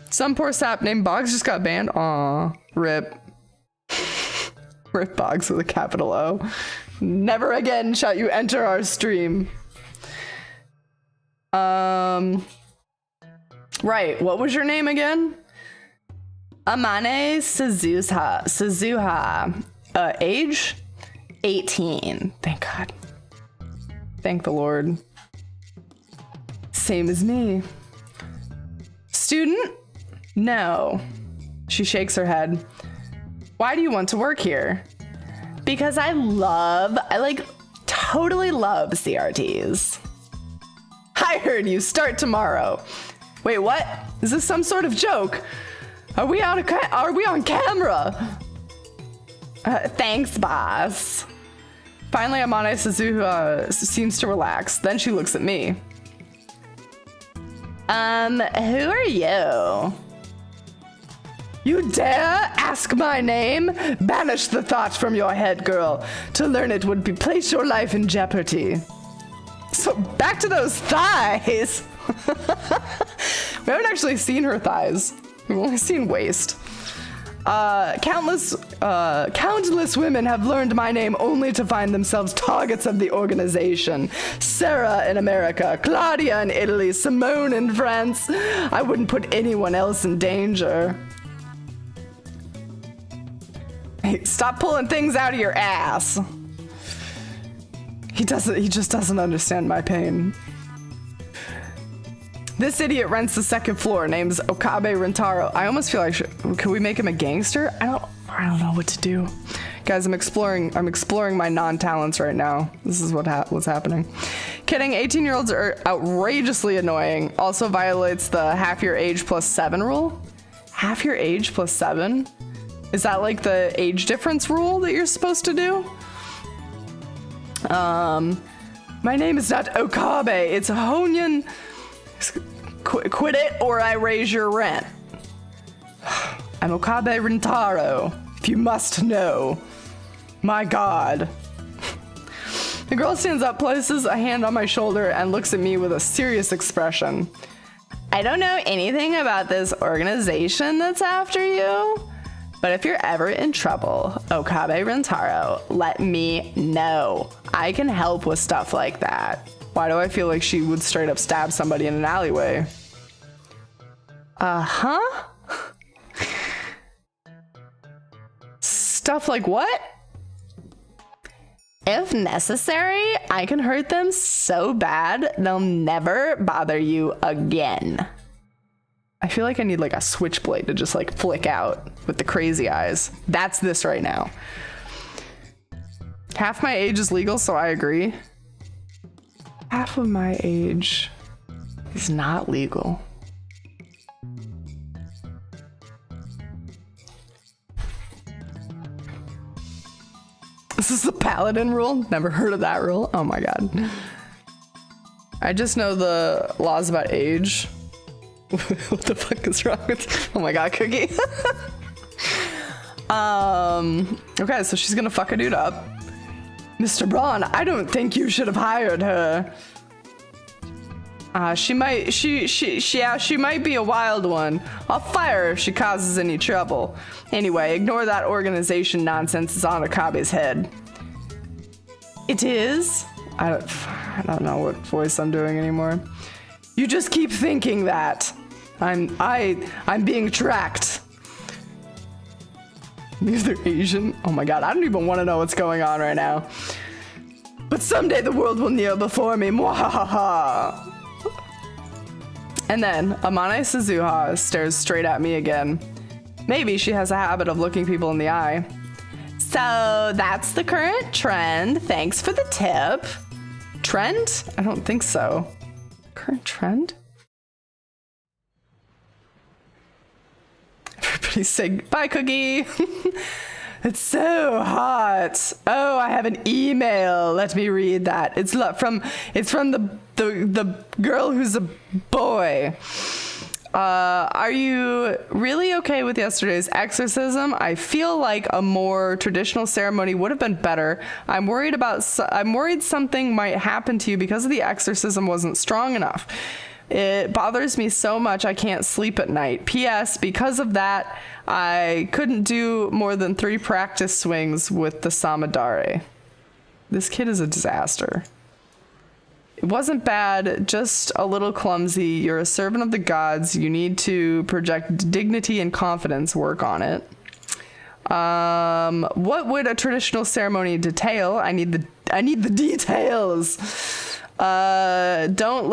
Some poor sap named Boggs just got banned. Aw, rip. Rip Boggs with a capital O. Never again shall you enter our stream. Right, what was your name again? Amane Suzuha. Age? 18. Thank God. Thank the Lord. Same as me. Student? No. She shakes her head. Why do you want to work here? Because I totally love CRTs. I heard you start tomorrow. Wait, what? Is this some sort of joke? Are we on camera? Thanks, boss. Finally, Amane Suzuha seems to relax. Then she looks at me. Who are you? You dare ask my name? Banish the thought from your head, girl. To learn it would place your life in jeopardy. So back to those thighs. We haven't actually seen her thighs. We've only seen waist. Countless women have learned my name only to find themselves targets of the organization. Sarah in America, Claudia in Italy, Simone in France. I wouldn't put anyone else in danger. Hey, stop pulling things out of your ass. He just doesn't understand my pain. This idiot rents the second floor, name's Okabe Rentaro. I almost feel like, could we make him a gangster? I don't know what to do. Guys, I'm exploring my non-talents right now. This is what's happening. Kidding, 18-year-olds are outrageously annoying. Also violates the half your age plus 7 rule. Half your age plus 7? Is that like the age difference rule that you're supposed to do? My name is not Okabe, it's Honyan. Quit it or I raise your rent. I'm Okabe Rentaro, if you must know. My God. The girl stands up, places a hand on my shoulder, and looks at me with a serious expression. I don't know anything about this organization that's after you, but if you're ever in trouble, Okabe Rentaro, let me know. I can help with stuff like that. Why do I feel like she would straight up stab somebody in an alleyway? Uh-huh? Stuff like what? If necessary, I can hurt them so bad they'll never bother you again. I feel like I need like a switchblade to just like flick out with the crazy eyes. That's this right now. Half my age is legal, so I agree. Half of my age is not legal. This is the paladin rule? Never heard of that rule. Oh my God. I just know the laws about age. What the fuck is wrong with... Oh my God, Cookie. Okay, so she's gonna fuck a dude up. Mr. Braun, I don't think you should have hired her. She might be a wild one. I'll fire her if she causes any trouble. Anyway, ignore that organization nonsense. It's on Okabe's head. It is? I don't know what voice I'm doing anymore. You just keep thinking that. I'm being tracked. They're Asian. Oh my God, I don't even want to know what's going on right now. But someday the world will kneel before me. Mwahaha. And then Amane Suzuha stares straight at me again. Maybe she has a habit of looking people in the eye. So that's the current trend. Thanks for the tip. Trend? I don't think so. Current trend? Everybody say bye, Cookie. It's so hot. Oh, I have an email. Let me read that. It's from the girl who's a boy. Are you really okay with yesterday's exorcism? I feel like a more traditional ceremony would have been better. I'm worried something might happen to you because the exorcism wasn't strong enough. It bothers me so much I can't sleep at night. P.S. Because of that, I couldn't do more than 3 practice swings with the Samadare. This kid is a disaster. It wasn't bad, just a little clumsy. You're a servant of the gods. You need to project dignity and confidence. Work on it. What would a traditional ceremony detail? I need the details. Don't tell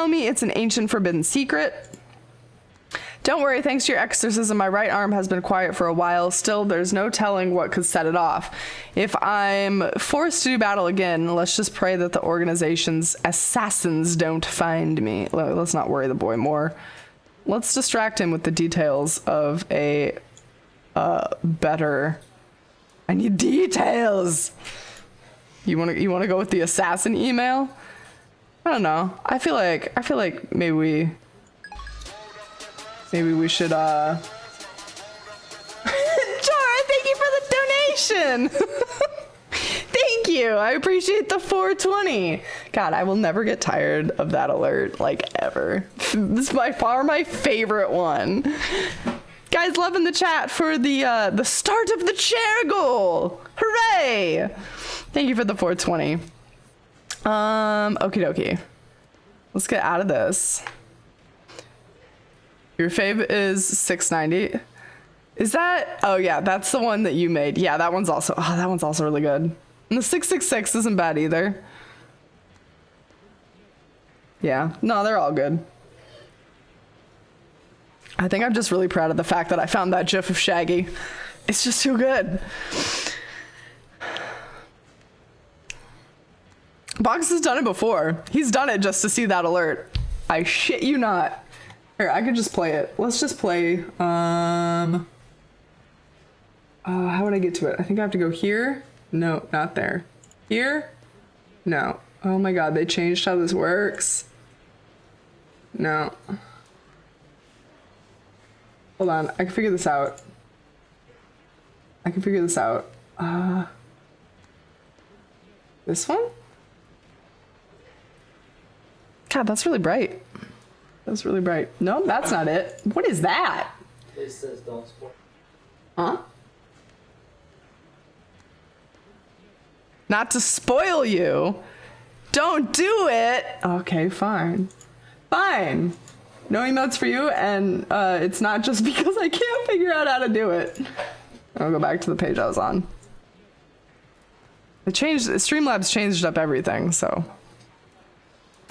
me it's an ancient forbidden secret. Don't worry, thanks to your exorcism, my right arm has been quiet for a while. Still, there's no telling what could set it off. If I'm forced to do battle again, let's just pray that the organization's assassins don't find me. Let's not worry the boy more. Let's distract him with the details of a better... I need details! You wanna go with the assassin email? I don't know. I feel like maybe we should, Jara, thank you for the donation! Thank you! I appreciate the 420! God, I will never get tired of that alert, like, ever. This is by far my favorite one. Guys, love in the chat for the start of the chair goal! Hooray! Thank you for the 420. Okie dokie. Let's get out of this. Your fave is 690. Is that? Oh yeah, that's the one that you made. Yeah, that one's also really good. And the 666 isn't bad either. Yeah, no, they're all good. I think I'm just really proud of the fact that I found that GIF of Shaggy. It's just too good. Boggs has done it before. He's done it just to see that alert. I shit you not. Here, I could just play it. Let's just play, how would I get to it? I think I have to go here. No, not there. Here? No. Oh my god, they changed how this works. No. Hold on, I can figure this out. This one? God, that's really bright. That's really bright. No, that's not it. What is that? It says don't spoil. Huh? Not to spoil you. Don't do it. Okay, fine. Fine. No emotes for you, and it's not just because I can't figure out how to do it. I'll go back to the page I was on. Streamlabs changed up everything, so.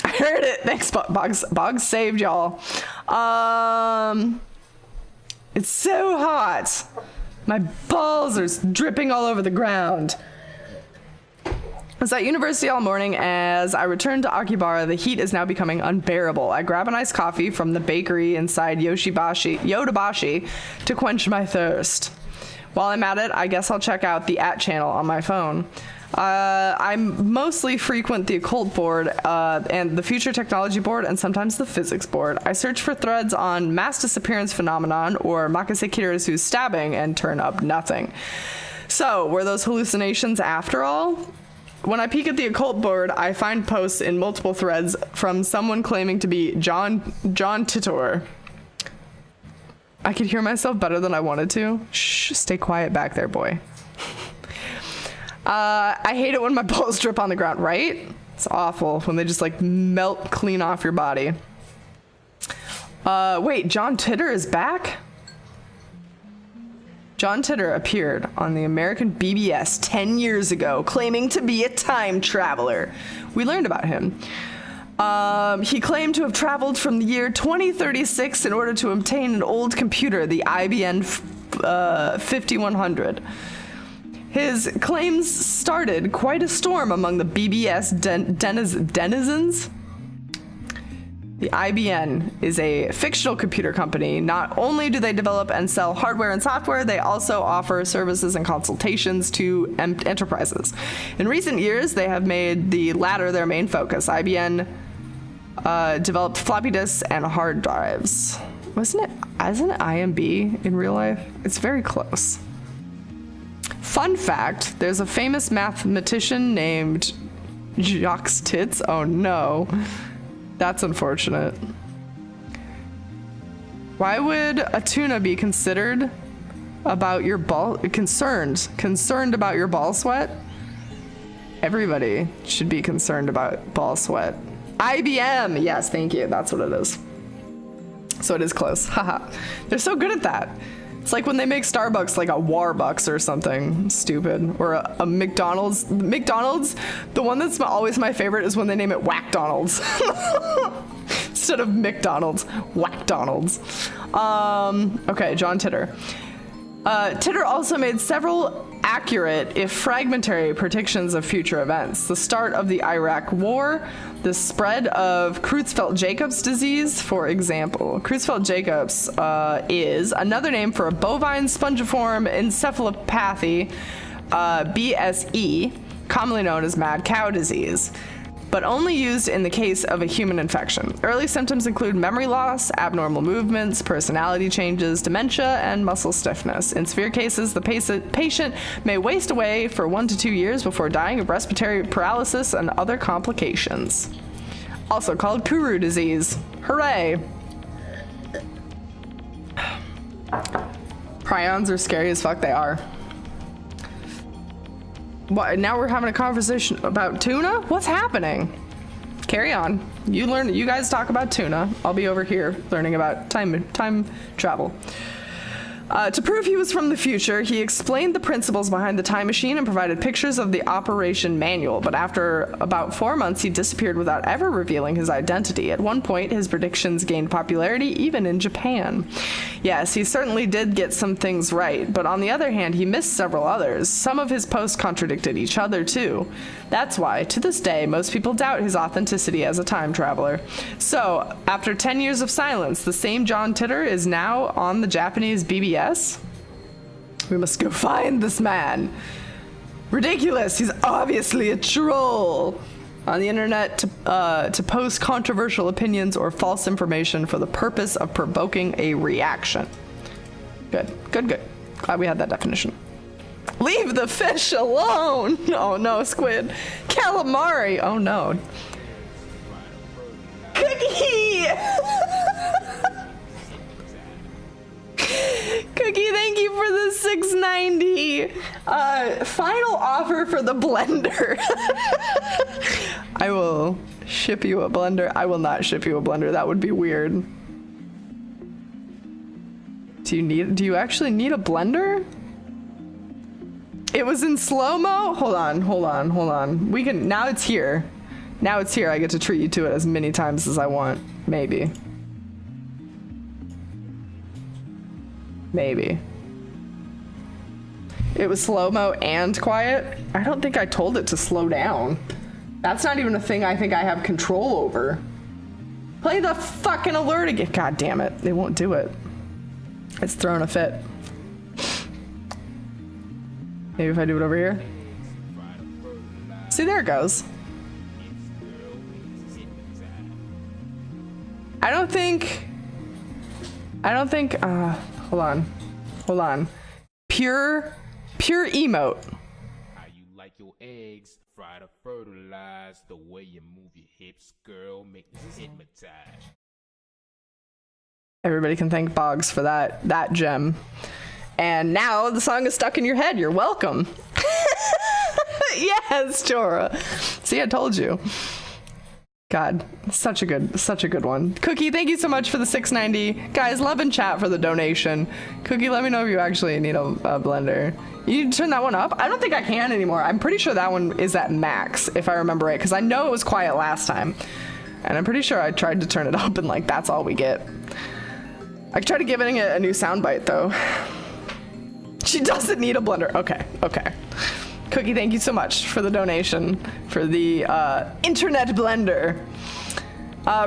I heard it. Thanks, Boggs. Boggs saved y'all. It's so hot. My balls are dripping all over the ground. I was at university all morning. As I returned to Akibara, the heat is now becoming unbearable. I grab an iced coffee from the bakery inside Yodobashi to quench my thirst. While I'm at it, I guess I'll check out the channel on my phone. I mostly frequent the occult board and the future technology board and sometimes the physics board. I search for threads on mass disappearance phenomenon or Makase Kirizu's stabbing and turn up nothing. So, were those hallucinations after all? When I peek at the occult board, I find posts in multiple threads from someone claiming to be John Titor. I could hear myself better than I wanted to. Shh, stay quiet back there, boy. I hate it when my balls drip on the ground, right? It's awful when they just like melt clean off your body. Wait, John Titor is back? John Titor appeared on the American BBS 10 years ago, claiming to be a time traveler. We learned about him. He claimed to have traveled from the year 2036 in order to obtain an old computer, the IBM 5100. His claims started quite a storm among the BBS denizens. The IBM is a fictional computer company. Not only do they develop and sell hardware and software, they also offer services and consultations to enterprises. In recent years, they have made the latter their main focus. IBM developed floppy disks and hard drives. Isn't it IMB in real life? It's very close. Fun fact, there's a famous mathematician named Jacques Tits. Oh no. That's unfortunate. Why would a tuna be concerned about your ball sweat? Everybody should be concerned about ball sweat. IBM, yes, thank you. That's what it is. So it is close. Haha. They're so good at that. It's like when they make Starbucks like a Warbucks or something stupid, or a McDonald's. McDonald's, the one that's always my favorite is when they name it Whack-Donald's. Instead of McDonald's, Whack-Donald's. Okay, John Titor. Titor also made several accurate, if fragmentary, predictions of future events. The start of the Iraq War, the spread of Creutzfeldt-Jacobs disease, for example. Creutzfeldt-Jacobs is another name for a bovine spongiform encephalopathy, BSE, commonly known as mad cow disease, but only used in the case of a human infection. Early symptoms include memory loss, abnormal movements, personality changes, dementia, and muscle stiffness. In severe cases, the patient may waste away for 1 to 2 years before dying of respiratory paralysis and other complications. Also called Kuru disease. Hooray! Prions are scary as fuck, they are. What, now we're having a conversation about tuna? What's happening? Carry on. You guys talk about tuna. I'll be over here learning about time travel. To prove he was from the future, he explained the principles behind the time machine and provided pictures of the operation manual, but after about 4 months, he disappeared without ever revealing his identity. At one point, his predictions gained popularity even in Japan. Yes, he certainly did get some things right, but on the other hand, he missed several others. Some of his posts contradicted each other, too. That's why, to this day, most people doubt his authenticity as a time traveler. So, after 10 years of silence, the same John Titor is now on the Japanese BBS. We must go find this man. Ridiculous, he's obviously a troll. On the internet to post controversial opinions or false information for the purpose of provoking a reaction. Good. Glad we had that definition. Leave the fish alone! Oh no, squid. Calamari! Oh no. Cookie! Cookie, thank you for the $6.90. Final offer for the blender. I will ship you a blender. I will not ship you a blender. That would be weird. Do you actually need a blender? It was in slow-mo? Hold on. We can, now it's here. Now it's here. I get to treat you to it as many times as I want. Maybe. It was slow-mo and quiet. I don't think I told it to slow down. That's not even a thing I think I have control over. Play the fucking alert again. God damn it. They won't do it. It's throwing a fit. Maybe if I do it over here. See, there it goes. I don't think, hold on. Pure emote. How you like your eggs, fried or fertilized, the way you move your hips, girl, make me hypnotized. Everybody can thank Boggs for that gem. And now the song is stuck in your head. You're welcome. Yes, Jorah. See, I told you. God, such a good one. Cookie, thank you so much for the $6.90. Guys, love and chat for the donation. Cookie, let me know if you actually need a blender. You turn that one up? I don't think I can anymore. I'm pretty sure that one is at max, if I remember right, because I know it was quiet last time. And I'm pretty sure I tried to turn it up and like, that's all we get. I tried giving it a new soundbite though. She doesn't need a blender. Okay. Cookie, thank you so much for the donation for the internet blender.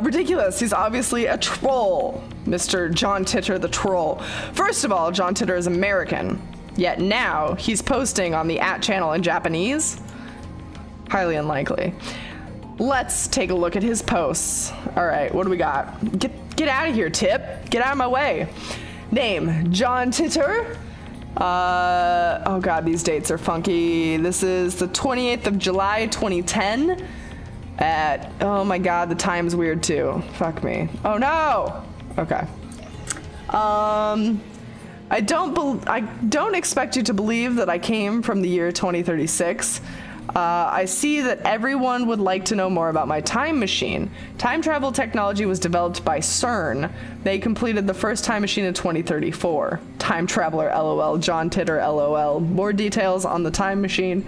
Ridiculous, he's obviously a troll, Mr. John Titor the troll. First of all, John Titor is American, yet now he's posting on the @channel in Japanese? Highly unlikely. Let's take a look at his posts. All right, what do we got? Get out of here, Tip. Get out of my way. Name, John Titor. Oh god, these dates are funky. This is the 28th of July, 2010 at, oh my god, the time's weird too. Fuck me. Oh no! Okay. I don't expect you to believe that I came from the year 2036. I see that everyone would like to know more about my time machine. Time travel technology was developed by CERN. They completed the first time machine in 2034. Time traveler, LOL. John Titor, LOL. More details on the time machine.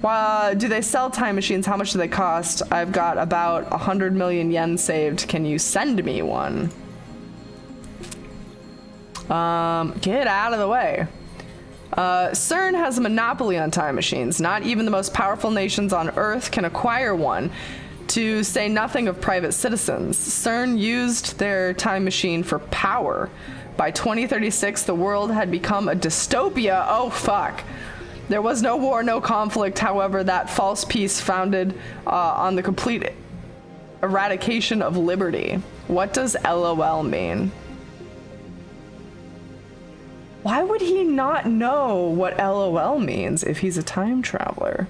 Do they sell time machines? How much do they cost? I've got about 100 million yen saved. Can you send me one? Get out of the way. CERN has a monopoly on time machines. Not even the most powerful nations on Earth can acquire one, to say nothing of private citizens. CERN used their time machine for power. By 2036, the world had become a dystopia. Oh, fuck. There was no war, no conflict. However, that false peace founded on the complete eradication of liberty. What does LOL mean? Why would he not know what LOL means if he's a time traveler?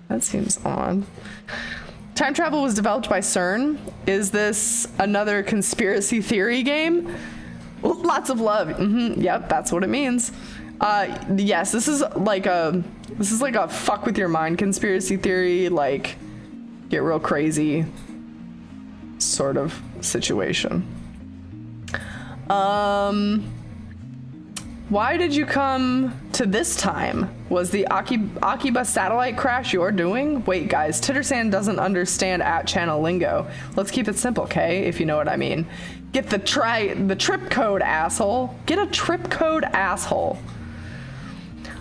That seems odd. Time travel was developed by CERN. Is this another conspiracy theory game? Lots of love. Yep, that's what it means. Yes, this is like a fuck with your mind conspiracy theory, like get real crazy sort of situation. Why did you come to this time? Was the Akiba satellite crash your doing? Wait, guys, Tittersan doesn't understand @channel lingo. Let's keep it simple, okay? If you know what I mean. Get the trip code, asshole. Get a trip code, asshole.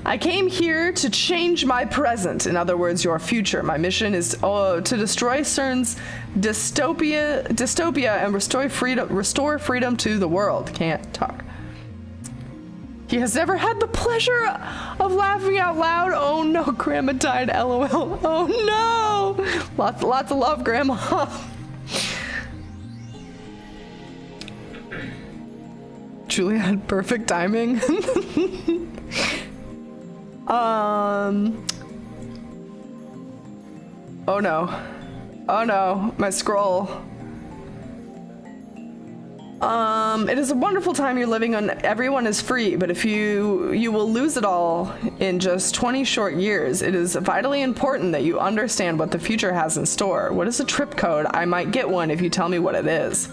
I came here to change my present, in other words, your future. My mission is to destroy CERN's dystopia and restore freedom to the world. Can't talk. He has never had the pleasure of laughing out loud. Oh no, Grandma died, LOL. Oh no! Lots of love, Grandma. Julia had perfect timing. Oh no. Oh no, my scroll. It is a wonderful time you're living on. Everyone is free, but if you will lose it all in just 20 short years. It is vitally important that you understand what the future has in store. What is a trip code? I might get one if you tell me what it is.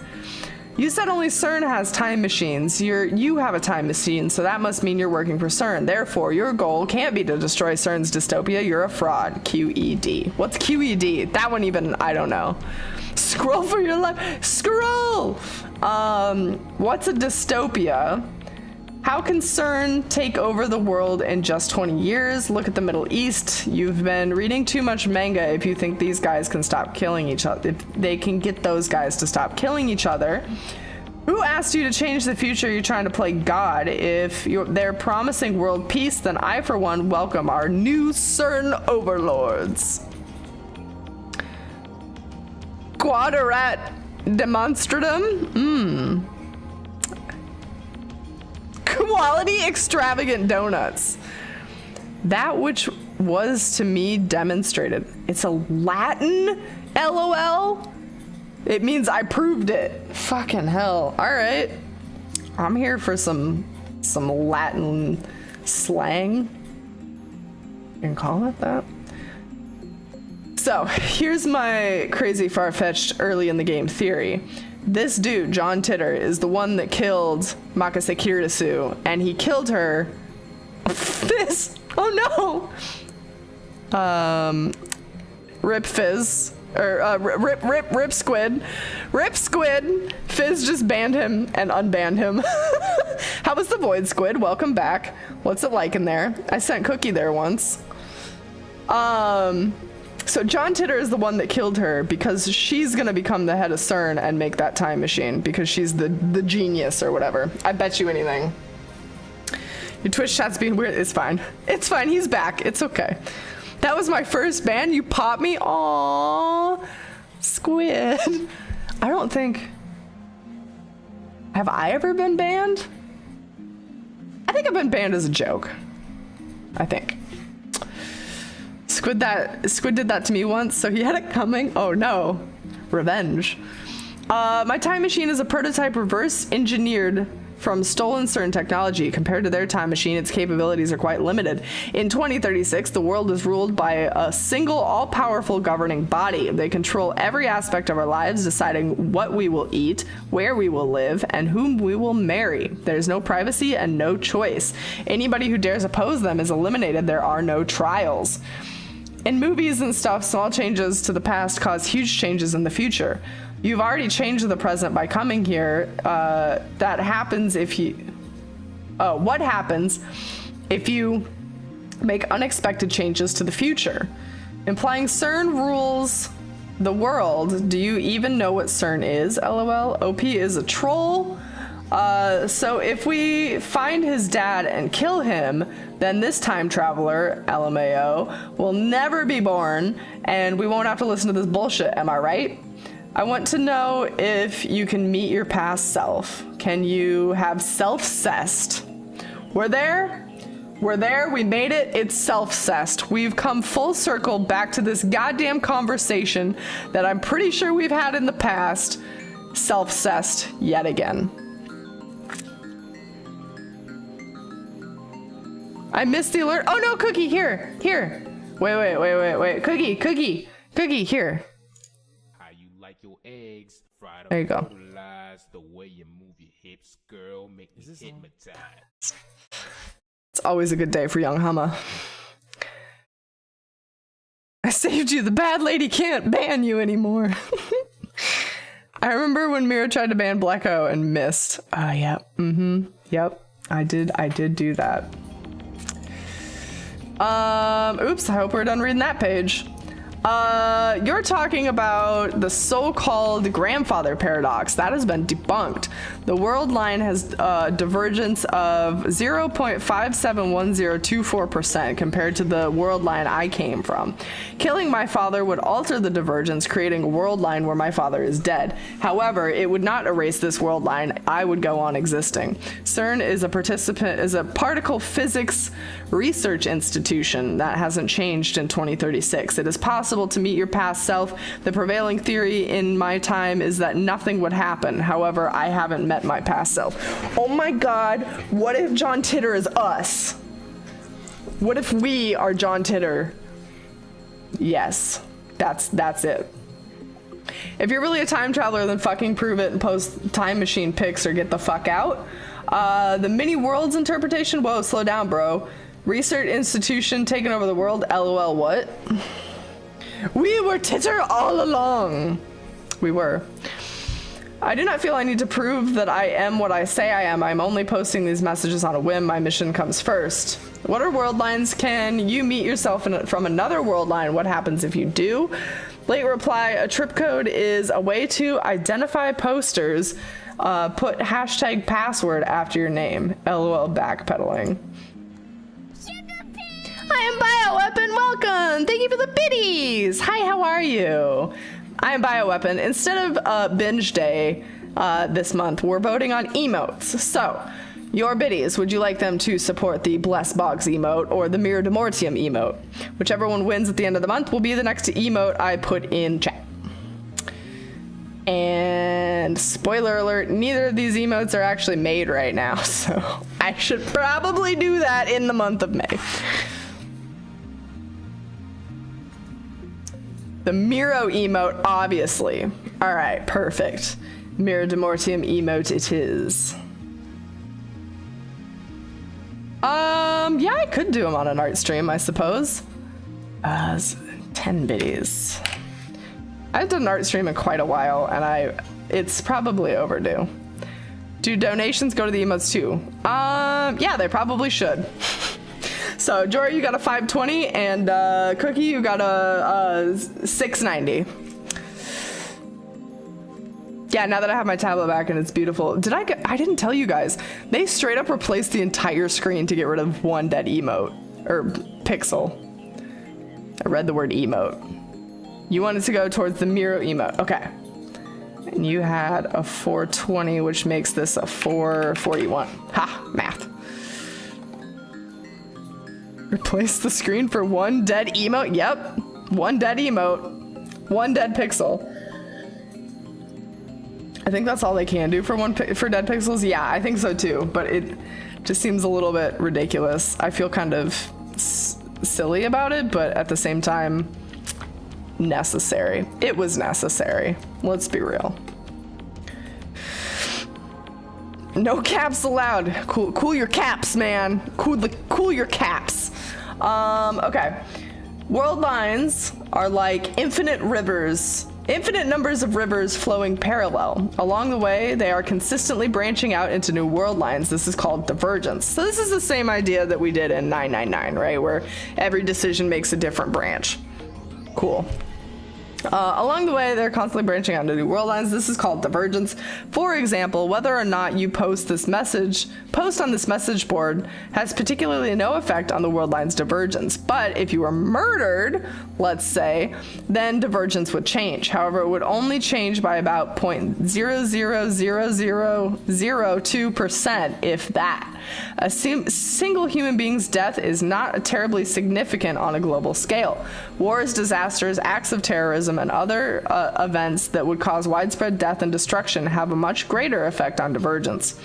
You said only CERN has time machines. You have a time machine, so that must mean you're working for CERN. Therefore, your goal can't be to destroy CERN's dystopia. You're a fraud. QED. What's QED? That one even, I don't know. Scroll for your life. Scroll! What's a dystopia? How can CERN take over the world in just 20 years? Look at the Middle East. You've been reading too much manga if you think these guys can stop killing each other. If they can get those guys to stop killing each other. Who asked you to change the future? You're trying to play God. If they're promising world peace, then I, for one, welcome our new CERN overlords. Quadrate demonstratum? Quality extravagant donuts. That which was to me demonstrated. It's a Latin? LOL? It means I proved it. Fucking hell. Alright. I'm here for some Latin slang. You can call it that. So, here's my crazy far-fetched early in the game theory. This dude, John Titor, is the one that killed Makase Kirisu, and he killed her. Fizz! Oh no! Rip Fizz. Or, Rip Squid. Rip Squid! Fizz just banned him and unbanned him. How was the Void Squid? Welcome back. What's it like in there? I sent Cookie there once. So John Titor is the one that killed her because she's gonna become the head of CERN and make that time machine because she's the genius or whatever. I bet you anything. Your Twitch chat's being weird. It's fine. It's fine. He's back. It's okay. That was my first ban. You popped me. Aww. Squid. I don't think... Have I ever been banned? I think I've been banned as a joke. I think. Squid did that to me once, so he had it coming. Oh no. Revenge. My time machine is a prototype reverse engineered from stolen CERN technology. Compared to their time machine, its capabilities are quite limited. In 2036, the world is ruled by a single all-powerful governing body. They control every aspect of our lives, deciding what we will eat, where we will live, and whom we will marry. There's no privacy and no choice. Anybody who dares oppose them is eliminated. There are no trials. In movies and stuff, small changes to the past cause huge changes in the future. You've already changed the present by coming here. That happens if you... what happens if you make unexpected changes to the future? Implying CERN rules the world. Do you even know what CERN is? LOL. OP is a troll. So if we find his dad and kill him, then this time traveler, LMAO, will never be born, and we won't have to listen to this bullshit. Am I right? I want to know if you can meet your past self. Can you have self-cessed? We're there. We're there. We made it. It's self-cessed. We've come full circle back to this goddamn conversation that I'm pretty sure we've had in the past. Self-cessed yet again. I missed the alert. Oh no, Cookie, here. Wait. Cookie, here. Your eggs fried there you go. The way you move your hips, girl, make me hypnotized. It's always a good day for young Humma. I saved you. The bad lady can't ban you anymore. I remember when Mira tried to ban Blacko and missed. Yeah. Yep. I did do that. Oops, I hope we're done reading that page. You're talking about the so-called grandfather paradox. That has been debunked. The world line has a divergence of 0.571024% compared to the world line I came from. Killing my father would alter the divergence, creating a world line where my father is dead. However, it would not erase this world line. I would go on existing. CERN is a particle physics research institution that hasn't changed in 2036. It is possible to meet your past self. The prevailing theory in my time is that nothing would happen. However, I haven't met my past self. Oh my god, what if John Titor is us? What if we are John Titor? Yes, that's it. If you're really a time traveler, then fucking prove it and post time machine pics or get the fuck out. The mini worlds interpretation, whoa, slow down, bro. Research institution taking over the world, LOL, what? We were Titor all along. We were. I do not feel I need to prove that I am what I say I am. I'm only posting these messages on a whim. My mission comes first. What are world lines? Can you meet yourself from another world line? What happens if you do? Late reply, a trip code is a way to identify posters. Put hashtag password after your name. LOL backpedaling. I am Bioweapon, welcome! Thank you for the biddies! Hi, how are you? I am Bioweapon. Instead of binge day this month, we're voting on emotes. So, your biddies, would you like them to support the Bless Boggs emote or the Mirror de Mortium emote? Whichever one wins at the end of the month will be the next emote I put in chat. And spoiler alert, neither of these emotes are actually made right now, so I should probably do that in the month of May. The Miro emote, obviously. All right, perfect. Mirror de Mortium emote it is. Yeah, I could do them on an art stream, I suppose. 10 biddies. I haven't done an art stream in quite a while, and it's probably overdue. Do donations go to the emotes too? Yeah, they probably should. So, Jory, you got a 520, and Cookie, you got a 690. Yeah, now that I have my tablet back and it's beautiful. I didn't tell you guys. They straight up replaced the entire screen to get rid of one dead emote. Or pixel. I read the word emote. You wanted to go towards the Miro emote. Okay. And you had a 420, which makes this a 441. Ha, math. Replace the screen for one dead emote? Yep. One dead emote. One dead pixel. I think that's all they can do for for dead pixels. Yeah, I think so too. But it just seems a little bit ridiculous. I feel kind of silly about it, but at the same time, necessary. It was necessary. Let's be real. No caps allowed. Cool your caps, man. Cool your caps. Okay. World lines are like infinite rivers. Infinite numbers of rivers flowing parallel. Along the way, they are consistently branching out into new world lines. This is called divergence. So this is the same idea that we did in 999, right? Where every decision makes a different branch. Cool. Along the way, they're constantly branching out into new world lines. This is called divergence. For example, whether or not you post on this message board has particularly no effect on the world line's divergence. But if you were murdered, let's say, then divergence would change. However, it would only change by about 0.00002%, if that. A single human being's death is not terribly significant on a global scale. Wars, disasters, acts of terrorism, and other events that would cause widespread death and destruction have a much greater effect on divergence.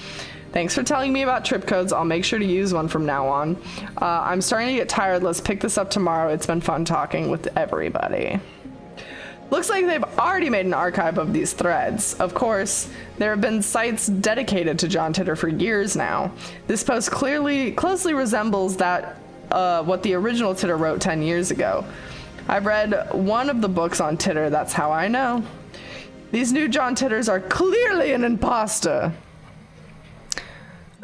Thanks for telling me about trip codes. I'll make sure to use one from now on. I'm starting to get tired. Let's pick this up tomorrow. It's been fun talking with everybody. Looks like they've already made an archive of these threads. Of course, there have been sites dedicated to John Titor for years now. This post closely resembles that what the original Titor wrote 10 years ago. I've read one of the books on Titor, that's how I know. These new John Titors are clearly an imposter.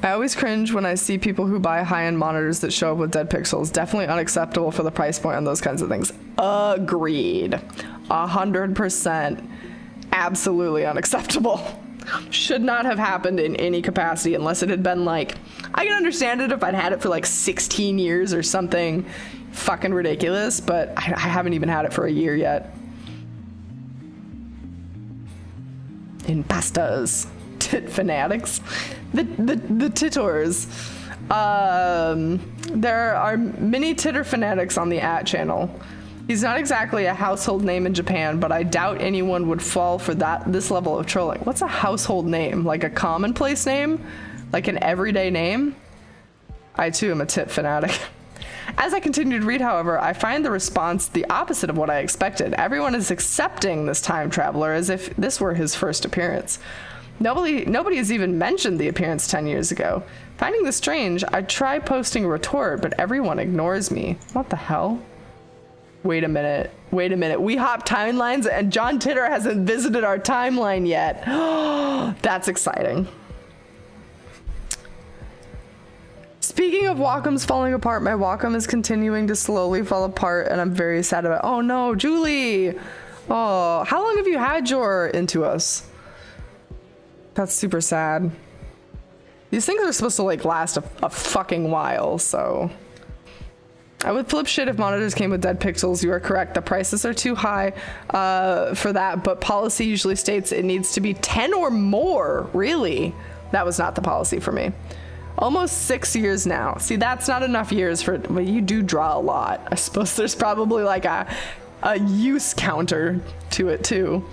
I always cringe when I see people who buy high-end monitors that show up with dead pixels. Definitely unacceptable for the price point on those kinds of things. Agreed. 100%. Absolutely unacceptable. Should not have happened in any capacity unless it had been like, I can understand it if I'd had it for like 16 years or something fucking ridiculous, but I haven't even had it for a year yet. Impastas. Tit fanatics. The Titors. There are many Titor fanatics on the channel. He's not exactly a household name in Japan, but I doubt anyone would fall for this level of trolling. What's a household name? Like a commonplace name? Like an everyday name? I too am a tit fanatic. As I continue to read, however, I find the response the opposite of what I expected. Everyone is accepting this time traveler as if this were his first appearance. Nobody has even mentioned the appearance 10 years ago. Finding this strange, I try posting a retort, but everyone ignores me. What the hell? Wait a minute. We hop timelines and John Titor hasn't visited our timeline yet. That's exciting. Speaking of Wacom's falling apart, my Wacom is continuing to slowly fall apart and I'm very sad about it. Oh no, Julie! Oh, how long have you had your Into Us? That's super sad. These things are supposed to like last a fucking while, so. I would flip shit if monitors came with dead pixels. You are correct. The prices are too high for that, but policy usually states it needs to be 10 or more. Really? That was not the policy for me. Almost 6 years now. See, that's not enough years for, but you do draw a lot. I suppose there's probably like a use counter to it too.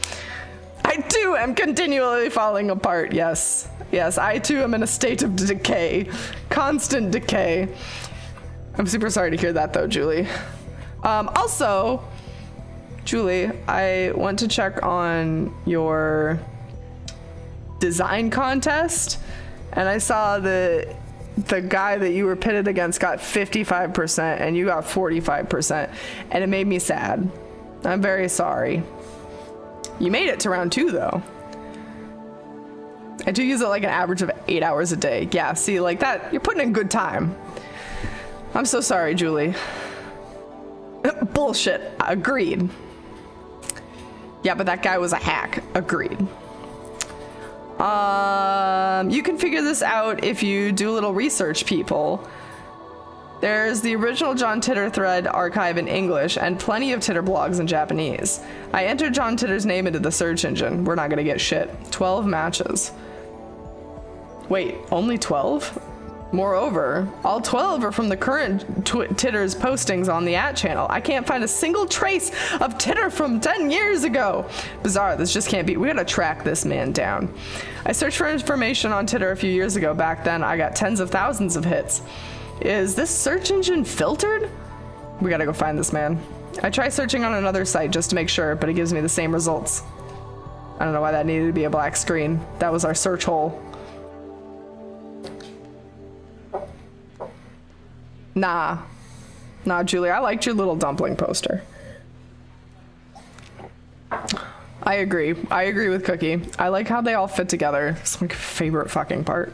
I too am continually falling apart. Yes, I too am in a state of decay. Constant decay. I'm super sorry to hear that though, Julie. Also, Julie, I went to check on your design contest and I saw the guy that you were pitted against got 55% and you got 45%, and it made me sad. I'm very sorry. You made it to round 2 though. I do use it like an average of 8 hours a day. Yeah, see, like that, you're putting in good time. I'm so sorry, Julie. Bullshit. Agreed. Yeah, but that guy was a hack. Agreed. You can figure this out if you do a little research, people. There's the original John Titor thread archive in English and plenty of Titor blogs in Japanese. I entered John Titter's name into the search engine. We're not gonna get shit. 12 matches. Wait, only 12? Moreover, all 12 are from the current Titter's postings on the channel. I can't find a single trace of Titor from 10 years ago. Bizarre, this just can't be. We gotta track this man down. I searched for information on Titor a few years ago. Back then, I got tens of thousands of hits. Is this search engine filtered? We gotta go find this man. I try searching on another site just to make sure, but it gives me the same results. I don't know why that needed to be a black screen. That was our search hole. Nah, Julie, I liked your little dumpling poster. I agree with Cookie. I like how they all fit together. It's my favorite fucking part.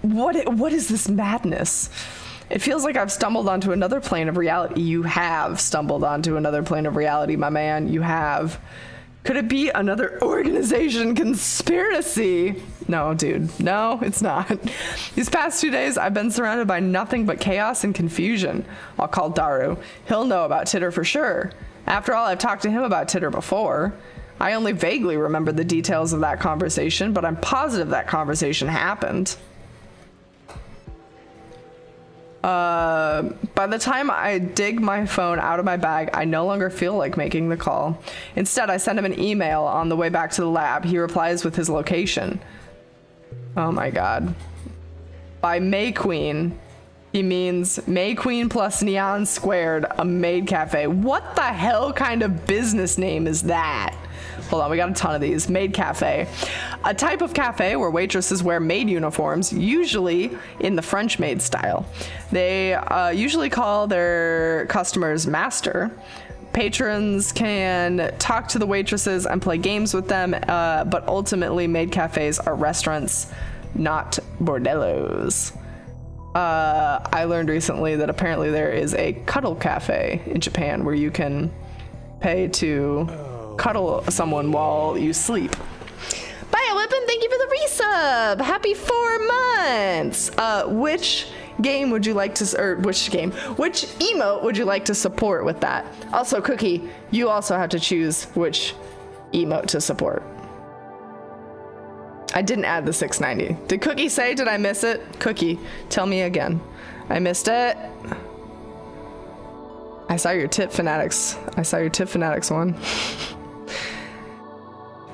What is this madness? It feels like I've stumbled onto another plane of reality. You have stumbled onto another plane of reality, my man. You have. Could it be another organization conspiracy? No, dude. No, it's not. These past 2 days, I've been surrounded by nothing but chaos and confusion. I'll call Daru. He'll know about Titor for sure. After all, I've talked to him about Titor before. I only vaguely remember the details of that conversation, but I'm positive that conversation happened. By the time I dig my phone out of my bag, I no longer feel like making the call. Instead, I send him an email on the way back to the lab. He replies with his location. Oh my god. By May Queen, he means May Queen plus Neon Squared, a maid cafe. What the hell kind of business name is that? Hold on, we got a ton of these. Maid cafe. A type of cafe where waitresses wear maid uniforms, usually in the French maid style. They usually call their customers master. Patrons can talk to the waitresses and play games with them, but ultimately maid cafes are restaurants, not bordellos. I learned recently that apparently there is a cuddle cafe in Japan where you can pay to cuddle someone while you sleep. Bioweapon, thank you for the resub. Happy 4 months. Which game would you like to, or which emote would you like to support with that? Also, Cookie, you also have to choose which emote to support. I didn't add the 690. Did Cookie say, did I miss it? Cookie, tell me again. I missed it. I saw your Tip Fanatics one.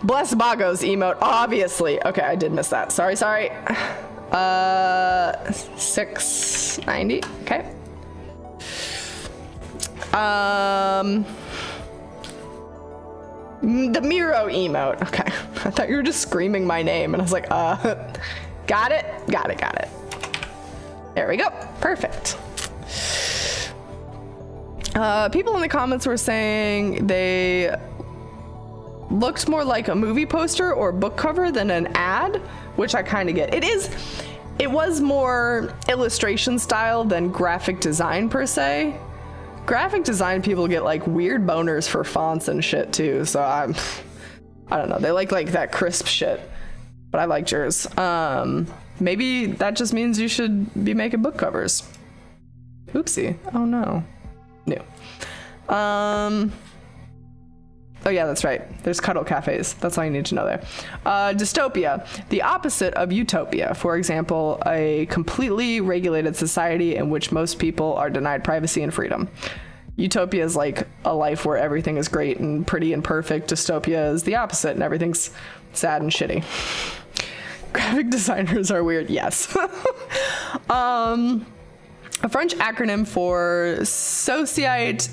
Bless Boggs emote, obviously. Okay, I did miss that. Sorry. 690, okay. The Miro emote, okay. I thought you were just screaming my name, and I was like, got it. There we go, perfect. People in the comments were saying they looked more like a movie poster or book cover than an ad, which I kind of get. It was more illustration style than graphic design per se. Graphic design people get like weird boners for fonts and shit too, so I don't know, they like that crisp shit, but I liked yours. Maybe that just means you should be making book covers. Oopsie. Oh no. New. Oh yeah, that's right. There's cuddle cafes. That's all you need to know there. Dystopia, the opposite of utopia. For example, a completely regulated society in which most people are denied privacy and freedom. Utopia is like a life where everything is great and pretty and perfect. Dystopia is the opposite and everything's sad and shitty. Graphic designers are weird, yes. A French acronym for Société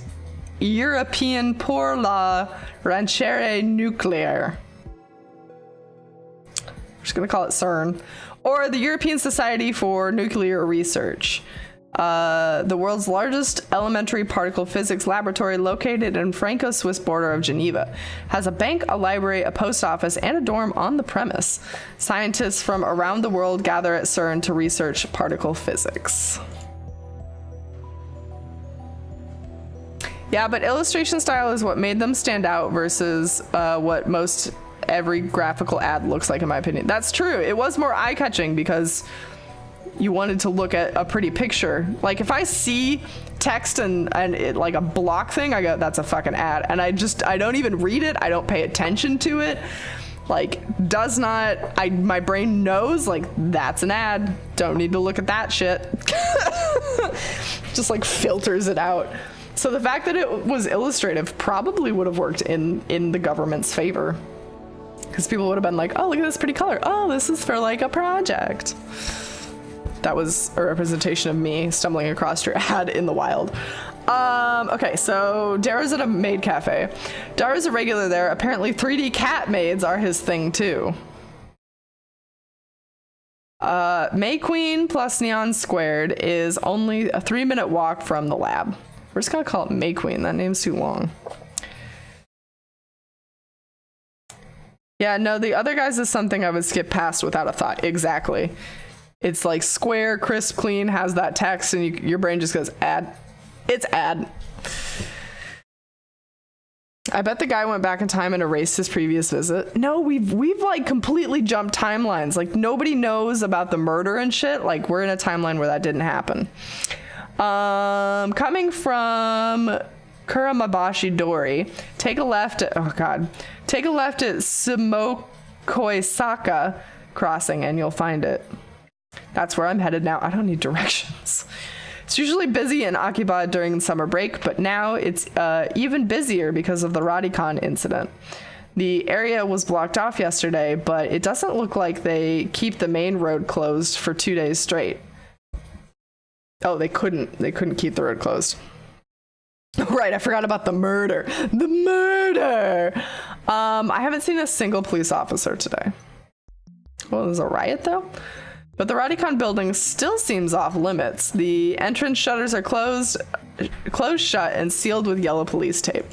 Européenne pour la Recherche Nucléaire. We're just gonna call it CERN, or the European Society for Nuclear Research. The world's largest elementary particle physics laboratory, located in Franco-Swiss border of Geneva, has a bank, a library, a post office, and a dorm on the premise. Scientists from around the world gather at CERN to research particle physics. Yeah, but illustration style is what made them stand out versus what most every graphical ad looks like, in my opinion. That's true. It was more eye-catching because you wanted to look at a pretty picture. Like if I see text and it, like a block thing, I go, that's a fucking ad. And I don't even read it. I don't pay attention to it. Like my brain knows like that's an ad. Don't need to look at that shit. Just like filters it out. So the fact that it was illustrative probably would have worked in the government's favor. Because people would have been like, oh, look at this pretty color. Oh, this is for like a project. That was a representation of me stumbling across your ad in the wild. Okay, so Dara's at a maid cafe. Dara's a regular there. Apparently 3D cat maids are his thing too. May Queen plus Neon Squared is only a 3-minute walk from the lab. We're just gonna call it May Queen. That name's too long. Yeah, no, the other guys is something I would skip past without a thought. Exactly. It's like square, crisp, clean, has that text, and your brain just goes, ad. It's ad. I bet the guy went back in time and erased his previous visit. No, we've like completely jumped timelines. Like nobody knows about the murder and shit. Like we're in a timeline where that didn't happen. Coming from Kuramabashi Dori, take a left at Sumokoisaka crossing and you'll find it. That's where I'm headed now. I don't need directions. It's usually busy in Akiba during summer break, but now it's even busier because of the Radicon incident. The area was blocked off yesterday, but it doesn't look like they keep the main road closed for 2 days straight. Oh, they couldn't keep the road closed. Right, I forgot about the murder. The murder! I haven't seen a single police officer today. Well, there's a riot though? But the Radicon building still seems off limits. The entrance shutters are closed shut and sealed with yellow police tape.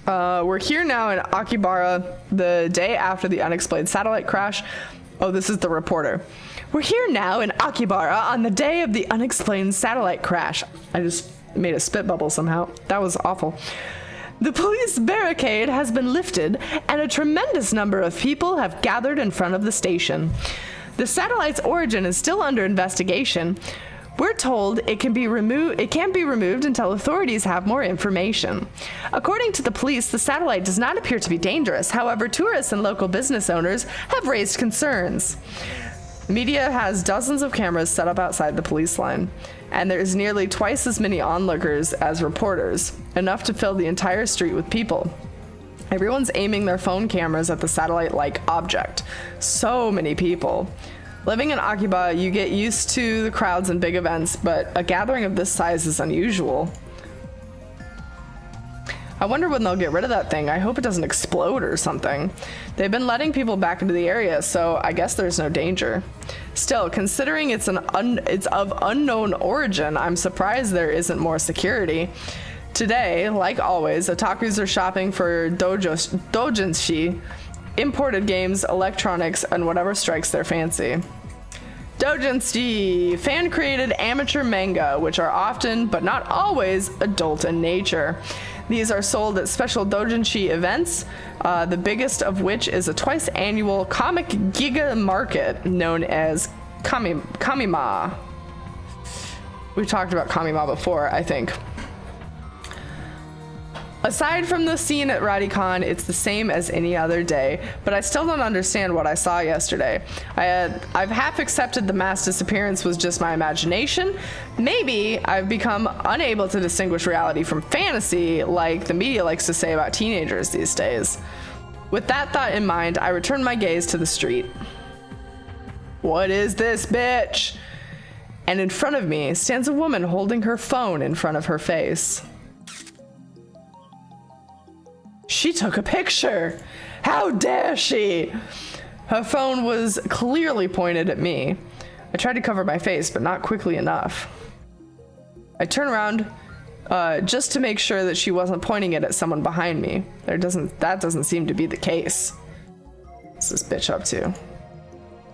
We're here now in Akibara the day after the unexplained satellite crash. Oh, this is the reporter. We're here now in Akibara on the day of the unexplained satellite crash. I just made a spit bubble somehow. That was awful. The police barricade has been lifted and a tremendous number of people have gathered in front of the station. The satellite's origin is still under investigation. We're told it can't be removed until authorities have more information. According to the police, the satellite does not appear to be dangerous. However, tourists and local business owners have raised concerns. The media has dozens of cameras set up outside the police line, and there's nearly twice as many onlookers as reporters, enough to fill the entire street with people. Everyone's aiming their phone cameras at the satellite-like object. So many people. Living in Akiba, you get used to the crowds and big events, but a gathering of this size is unusual. I wonder when they'll get rid of that thing. I hope it doesn't explode or something. They've been letting people back into the area, so I guess there's no danger. Still, considering it's of unknown origin, I'm surprised there isn't more security. Today, like always, otakus are shopping for doujinshi, imported games, electronics, and whatever strikes their fancy. Doujinshi, fan-created amateur manga, which are often, but not always, adult in nature. These are sold at special doujinshi events, the biggest of which is a twice-annual comic giga market known as Kamima. We've talked about Kamima before, I think. Aside from the scene at Radicon, it's the same as any other day, but I still don't understand what I saw yesterday. I've half accepted the mass disappearance was just my imagination. Maybe I've become unable to distinguish reality from fantasy, like the media likes to say about teenagers these days. With that thought in mind, I return my gaze to the street. What is this, bitch? And in front of me stands a woman holding her phone in front of her face. She took a picture. How dare she? Her phone was clearly pointed at me. I tried to cover my face, but not quickly enough. I turned around just to make sure that she wasn't pointing it at someone behind me. That doesn't seem to be the case. What's this bitch up to?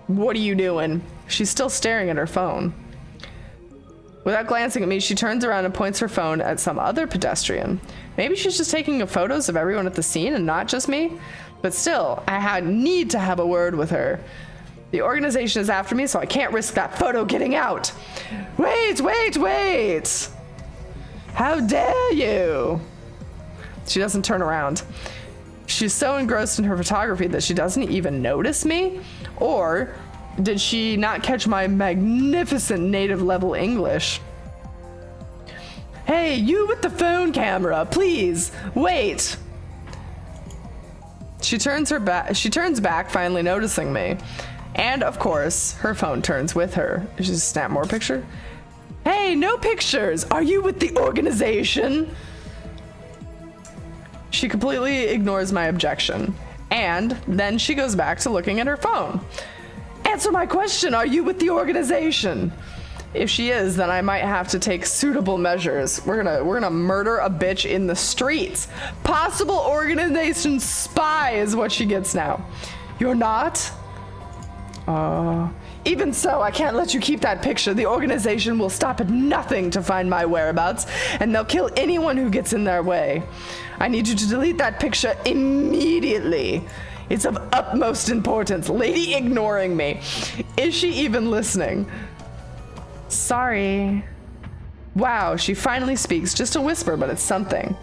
What are you doing? She's still staring at her phone. Without glancing at me, she turns around and points her phone at some other pedestrian. Maybe she's just taking photos of everyone at the scene and not just me? But still, I need to have a word with her. The organization is after me, so I can't risk that photo getting out. Wait! How dare you? She doesn't turn around. She's so engrossed in her photography that she doesn't even notice me? Or did she not catch my magnificent native level English? Hey, you with the phone camera, please, wait. She turns back, finally noticing me. And of course, her phone turns with her. She just snap more picture. Hey, no pictures. Are you with the organization? She completely ignores my objection. And then she goes back to looking at her phone. Answer my question. Are you with the organization? If she is, then I might have to take suitable measures. We're gonna murder a bitch in the streets. Possible organization spy is what she gets now. You're not? Even so, I can't let you keep that picture. The organization will stop at nothing to find my whereabouts, and they'll kill anyone who gets in their way. I need you to delete that picture immediately. It's of utmost importance. Lady ignoring me. Is she even listening? Sorry. Wow, she finally speaks. Just a whisper, but it's something.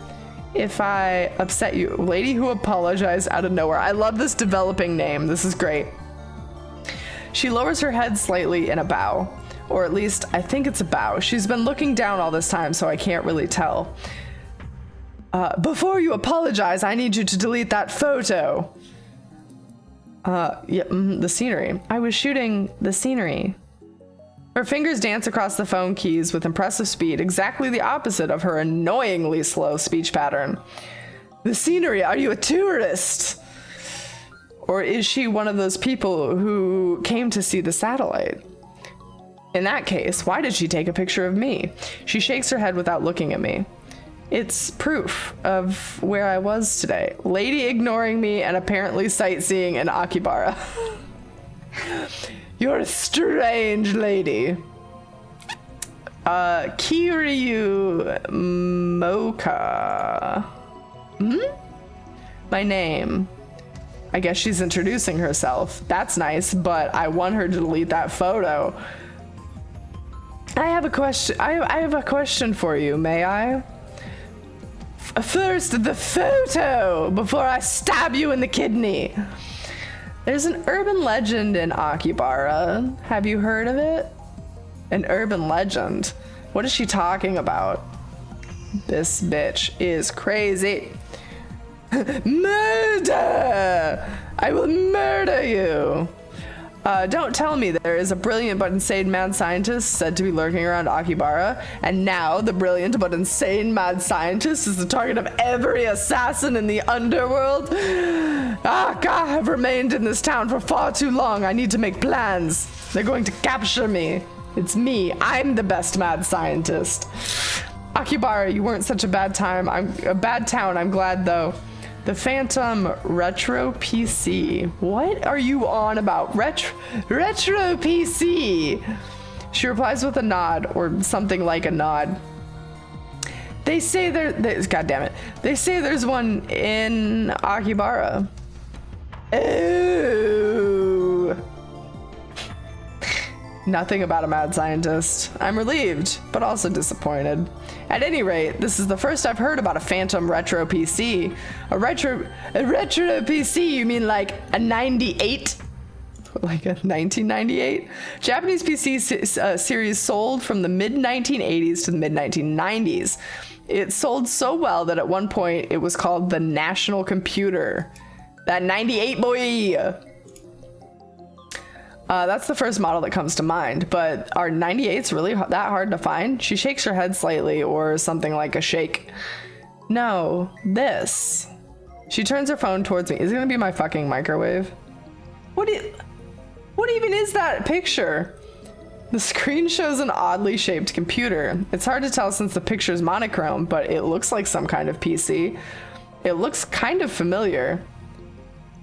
If I upset you, lady who apologized out of nowhere. I love this developing name. This is great. She lowers her head slightly in a bow, or at least I think it's a bow. She's been looking down all this time, so I can't really tell. Before you apologize, I need you to delete that photo. The scenery. I was shooting the scenery. Her fingers dance across the phone keys with impressive speed, exactly the opposite of her annoyingly slow speech pattern. The scenery, are you a tourist? Or is she one of those people who came to see the satellite? In that case, why did she take a picture of me? She shakes her head without looking at me. It's proof of where I was today. Lady ignoring me and apparently sightseeing in Akibara. You're a strange lady. Kiryu Mocha. My name. I guess she's introducing herself. That's nice, but I want her to delete that photo. I have a question. I have a question for you, may I? First, the photo, before I stab you in the kidney. There's an urban legend in Akibara. Have you heard of it? An urban legend? What is she talking about? This bitch is crazy. Murder! I will murder you! Don't tell me there is a brilliant but insane mad scientist said to be lurking around Akibara, and now the brilliant but insane mad scientist is the target of every assassin in the underworld? God, I have remained in this town for far too long. I need to make plans. They're going to capture me. It's me. I'm the best mad scientist. Akibara, you weren't such a bad town. I'm glad though. The Phantom Retro PC. What are you on about? Retro PC. She replies with a nod or something like a nod. They say God damn it. They say there's one in Akibara. Ooh. Nothing about a mad scientist. I'm relieved, but also disappointed. At any rate, this is the first I've heard about a Phantom Retro PC. A retro PC, you mean like a 98? Like a 1998? Japanese PC series sold from the mid-1980s to the mid-1990s. It sold so well that at one point it was called the National Computer. That 98 boy! That's the first model that comes to mind, but are 98s really that hard to find? She shakes her head slightly, or something like a shake. No, this. She turns her phone towards me. Is it gonna be my fucking microwave? What even is that picture? The screen shows an oddly shaped computer. It's hard to tell since the picture's monochrome, but it looks like some kind of PC. It looks kind of familiar.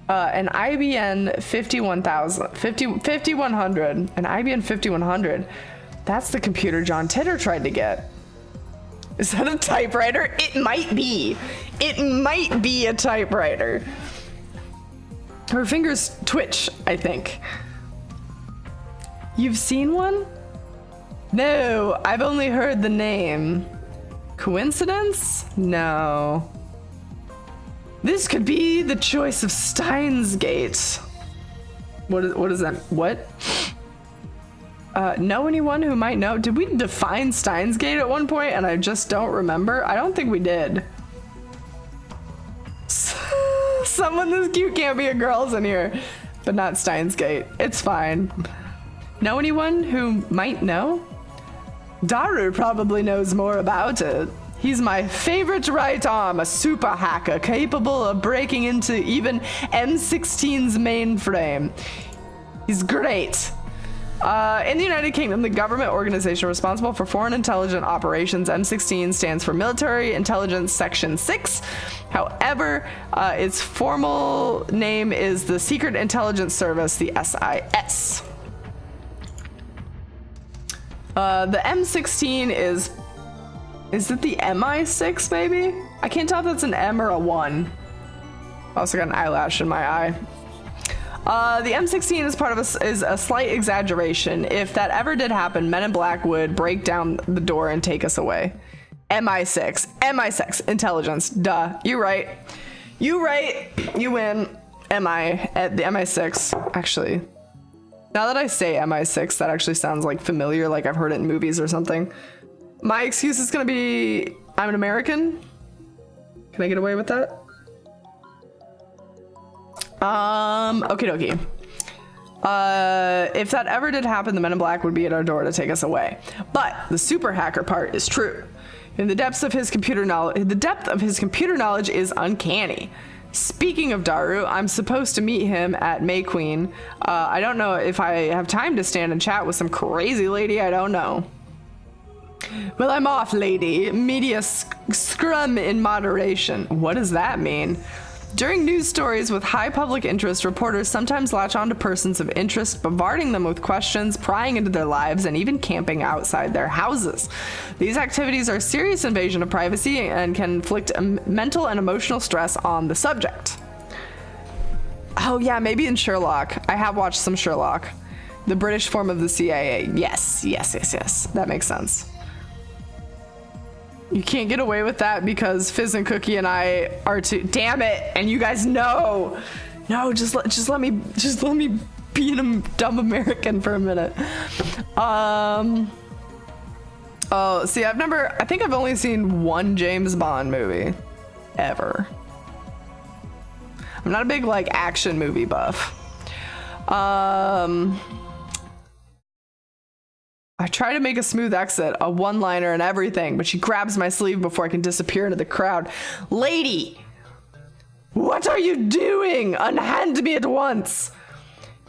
An IBM 5100. An IBM 5100. That's the computer John Titor tried to get. Is that a typewriter? It might be. It might be a typewriter. Her fingers twitch, I think. You've seen one? No, I've only heard the name. Coincidence? No. This could be the choice of Steins Gate. What is that? What? Know anyone who might know? Did we define Steins Gate at one point and I just don't remember? I don't think we did. Someone this cute can't be a girl's in here, but not Steins Gate. It's fine. Know anyone who might know? Daru probably knows more about it. He's my favorite right arm, a super hacker capable of breaking into even M16's mainframe. He's great. In the United Kingdom, the government organization responsible for foreign intelligence operations, M16, stands for Military Intelligence Section 6. However, its formal name is the Secret Intelligence Service, the SIS. The M16 is it the MI6 maybe? I can't tell if that's an M or a 1. I also got an eyelash in my eye. The M16 is part of is a slight exaggeration. If that ever did happen, Men in Black would break down the door and take us away. MI6 intelligence. Duh. You right. You win. MI at the MI6. Actually, now that I say MI6, that actually sounds like familiar, like I've heard it in movies or something. My excuse is gonna be I'm an American. Can I get away with that? Okie dokie. If that ever did happen, the Men in Black would be at our door to take us away. But the super hacker part is true. In the depths of his computer knowledge, the depth of his computer knowledge is uncanny. Speaking of Daru, I'm supposed to meet him at May Queen. I don't know if I have time to stand and chat with some crazy lady I don't know. Well, I'm off, lady. Media scrum in moderation. What does that mean? During news stories with high public interest, reporters sometimes latch on to persons of interest, bombarding them with questions, prying into their lives, and even camping outside their houses. These activities are a serious invasion of privacy and can inflict mental and emotional stress on the subject. Oh yeah, maybe in Sherlock. I have watched some Sherlock. The British form of the CIA. Yes. That makes sense. You can't get away with that because Fizz and Cookie and I are too. Damn it! And you guys know. No, just let me be a dumb American for a minute. Oh, see, I think I've only seen one James Bond movie, ever. I'm not a big like action movie buff. I try to make a smooth exit, a one-liner and everything, but she grabs my sleeve before I can disappear into the crowd. Lady! What are you doing? Unhand me at once!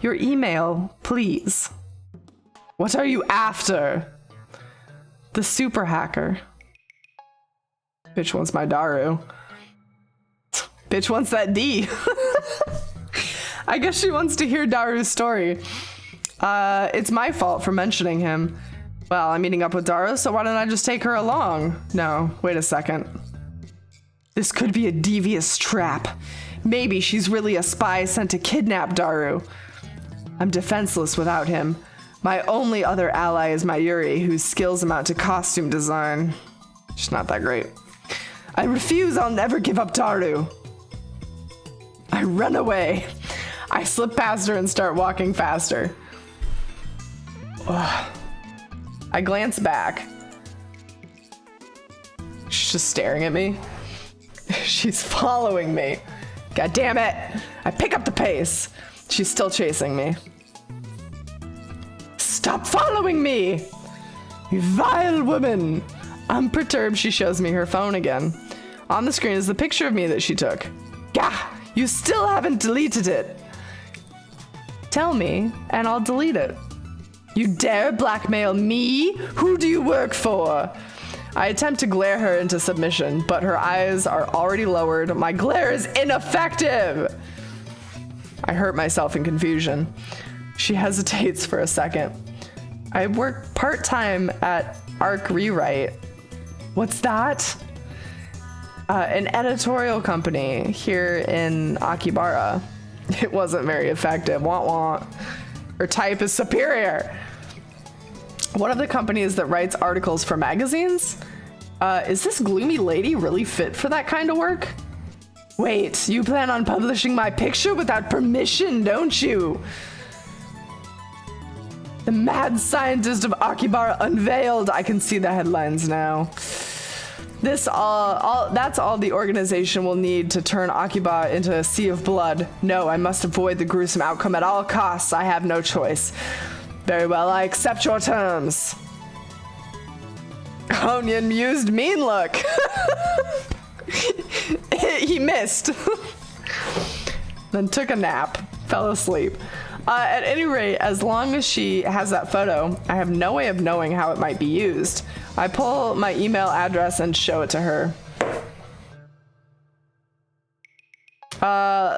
Your email, please. What are you after? The super hacker. Bitch wants my Daru. Bitch wants that D. I guess she wants to hear Daru's story. It's my fault for mentioning him. Well, I'm meeting up with Daru, so why don't I just take her along? No, wait a second. This could be a devious trap. Maybe she's really a spy sent to kidnap Daru. I'm defenseless without him. My only other ally is Mayuri, whose skills amount to costume design. She's not that great. I refuse, I'll never give up Daru. I run away. I slip past her and start walking faster. Ugh. I glance back. She's just staring at me. She's following me. God damn it. I pick up the pace. She's still chasing me. Stop following me! You vile woman! Unperturbed, she shows me her phone again. On the screen is the picture of me that she took. Gah! You still haven't deleted it! Tell me, and I'll delete it. You dare blackmail me? Who do you work for? I attempt to glare her into submission, but her eyes are already lowered. My glare is ineffective! I hurt myself in confusion. She hesitates for a second. I work part-time at Arc Rewrite. What's that? An editorial company here in Akibara. It wasn't very effective. Wah wah. Her type is superior. One of the companies that writes articles for magazines? Is this gloomy lady really fit for that kind of work? Wait, you plan on publishing my picture without permission, don't you? The mad scientist of Akibara unveiled. I can see the headlines now. That's all the organization will need to turn Akiba into a sea of blood. No, I must avoid the gruesome outcome at all costs. I have no choice. Very well, I accept your terms. Onion used mean look. He missed. Then took a nap, fell asleep. At any rate, as long as she has that photo, I have no way of knowing how it might be used. I pull my email address and show it to her.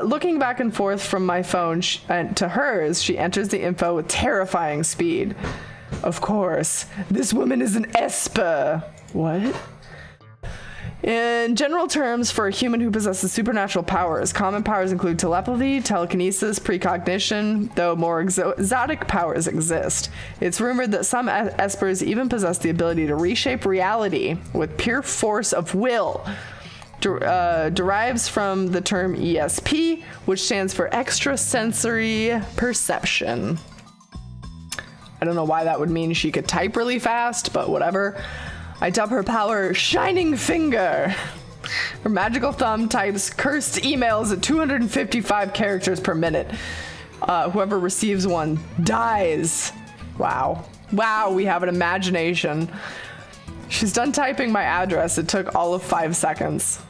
Looking back and forth from my phone to hers, she enters the info with terrifying speed. Of course, this woman is an Esper. What? In general terms, for a human who possesses supernatural powers, common powers include telepathy, telekinesis, precognition, though more exotic powers exist. It's rumored that some Espers even possess the ability to reshape reality with pure force of will. Derives from the term ESP, which stands for extrasensory perception. I don't know why that would mean she could type really fast, but whatever. I dub her power Shining Finger. Her magical thumb types cursed emails at 255 characters per minute. Whoever receives one dies. Wow. Wow, we have an imagination. She's done typing my address. It took all of 5 seconds.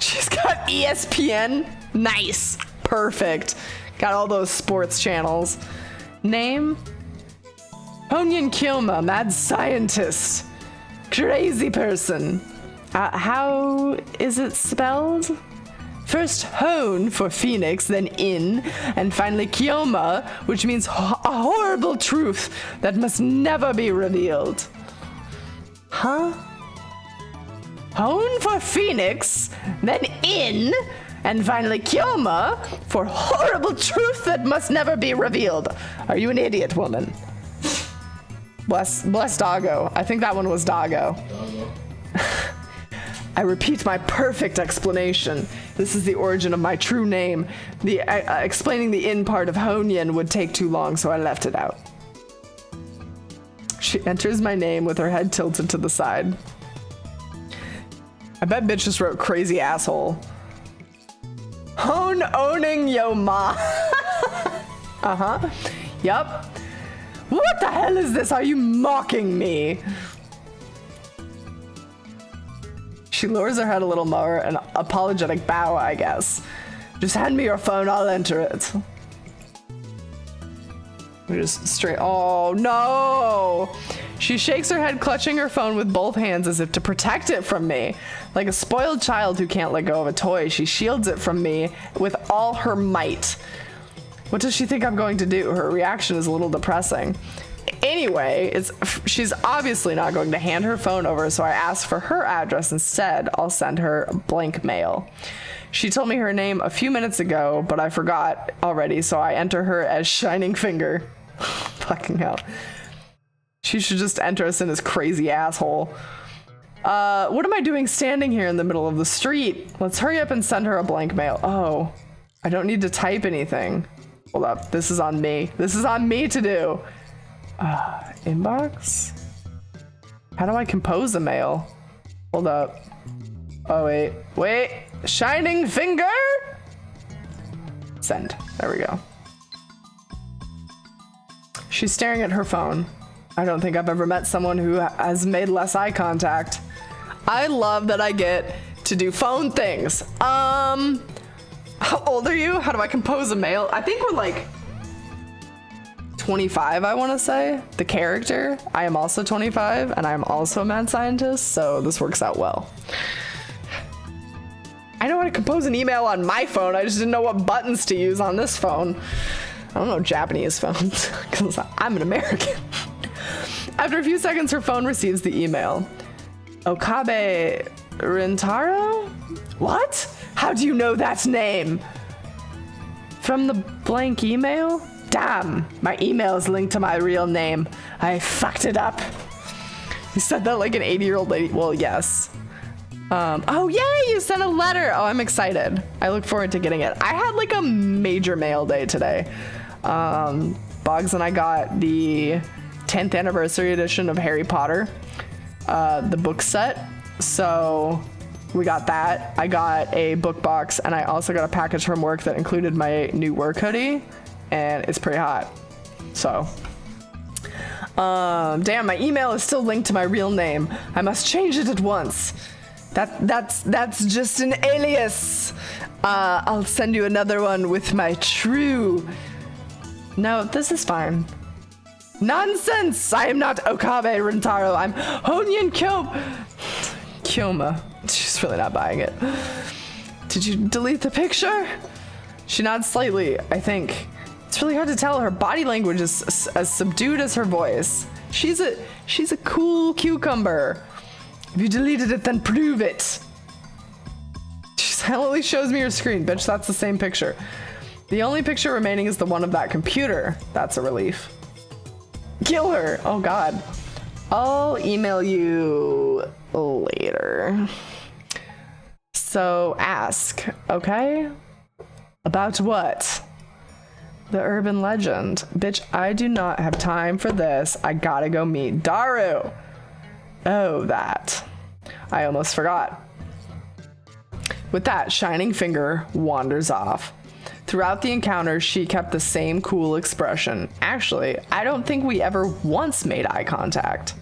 She's got ESPN. Nice. Perfect. Got all those sports channels. Name? Honyan Kyoma, mad scientist. Crazy person. How is it spelled? First Hone for Phoenix, then in, and finally Kyoma, which means a horrible truth that must never be revealed. Huh? Hone for Phoenix, then in, and finally Kyoma for horrible truth that must never be revealed. Are you an idiot, woman? Bless Doggo. I think that one was Doggo. I repeat my perfect explanation. This is the origin of my true name. The explaining the in part of Honyan would take too long, so I left it out. She enters my name with her head tilted to the side. I bet bitch just wrote crazy asshole. Hone owning yo ma. Uh-huh. Yup. What the hell is this? Are you mocking me? She lowers her head a little more, an apologetic bow, I guess. Just hand me your phone, I'll enter it. We're just straight. Oh no! She shakes her head, clutching her phone with both hands as if to protect it from me. Like a spoiled child who can't let go of a toy, she shields it from me with all her might. What does she think I'm going to do? Her reaction is a little depressing. Anyway, she's obviously not going to hand her phone over, so I ask for her address instead. I'll send her blank mail. She told me her name a few minutes ago, but I forgot already, so I enter her as Shining Finger. Fucking hell. She should just enter us in this crazy asshole. What am I doing standing here in the middle of the street? Let's hurry up and send her a blank mail. Oh, I don't need to type anything. Hold up, this is on me. This is on me to do. Inbox? How do I compose a mail? Hold up. Oh, wait. Shining Finger? Send. There we go. She's staring at her phone. I don't think I've ever met someone who has made less eye contact. I love that I get to do phone things. How old are you? How do I compose a mail? I think we're like 25, I want to say. The character. I am also 25, and I am also a mad scientist, so this works out well. I know how to compose an email on my phone. I just didn't know what buttons to use on this phone. I don't know Japanese phones, because I'm an American. After a few seconds, her phone receives the email. Okabe Rintaro? What? How do you know that name? From the blank email? Damn, my email is linked to my real name. I fucked it up. You said that like an 80-year-old lady. Well, yes. Oh, yay, you sent a letter. Oh, I'm excited. I look forward to getting it. I had like a major mail day today. Boggs and I got the 10th anniversary edition of Harry Potter, the book set. So we got that. I got a book box, and I also got a package from work that included my new work hoodie, and it's pretty hot. So, damn, my email is still linked to my real name. I must change it at once. That's just an alias. I'll send you another one with my true. No, this is fine. Nonsense! I am not Okabe Rintaro. I'm Honyan Kyoma. She's really not buying it. Did you delete the picture? She nods slightly, I think. It's really hard to tell. Her body language is as subdued as her voice. She's a cool cucumber. If you deleted it, then prove it. She silently shows me her screen. Bitch, that's the same picture. The only picture remaining is the one of that computer. That's a relief. Kill her. Oh, God. I'll email you later. So ask, okay? About what? The urban legend. Bitch, I do not have time for this. I gotta go meet Daru. Oh, that. I almost forgot. With that, Shining Finger wanders off. Throughout the encounter, she kept the same cool expression. Actually, I don't think we ever once made eye contact.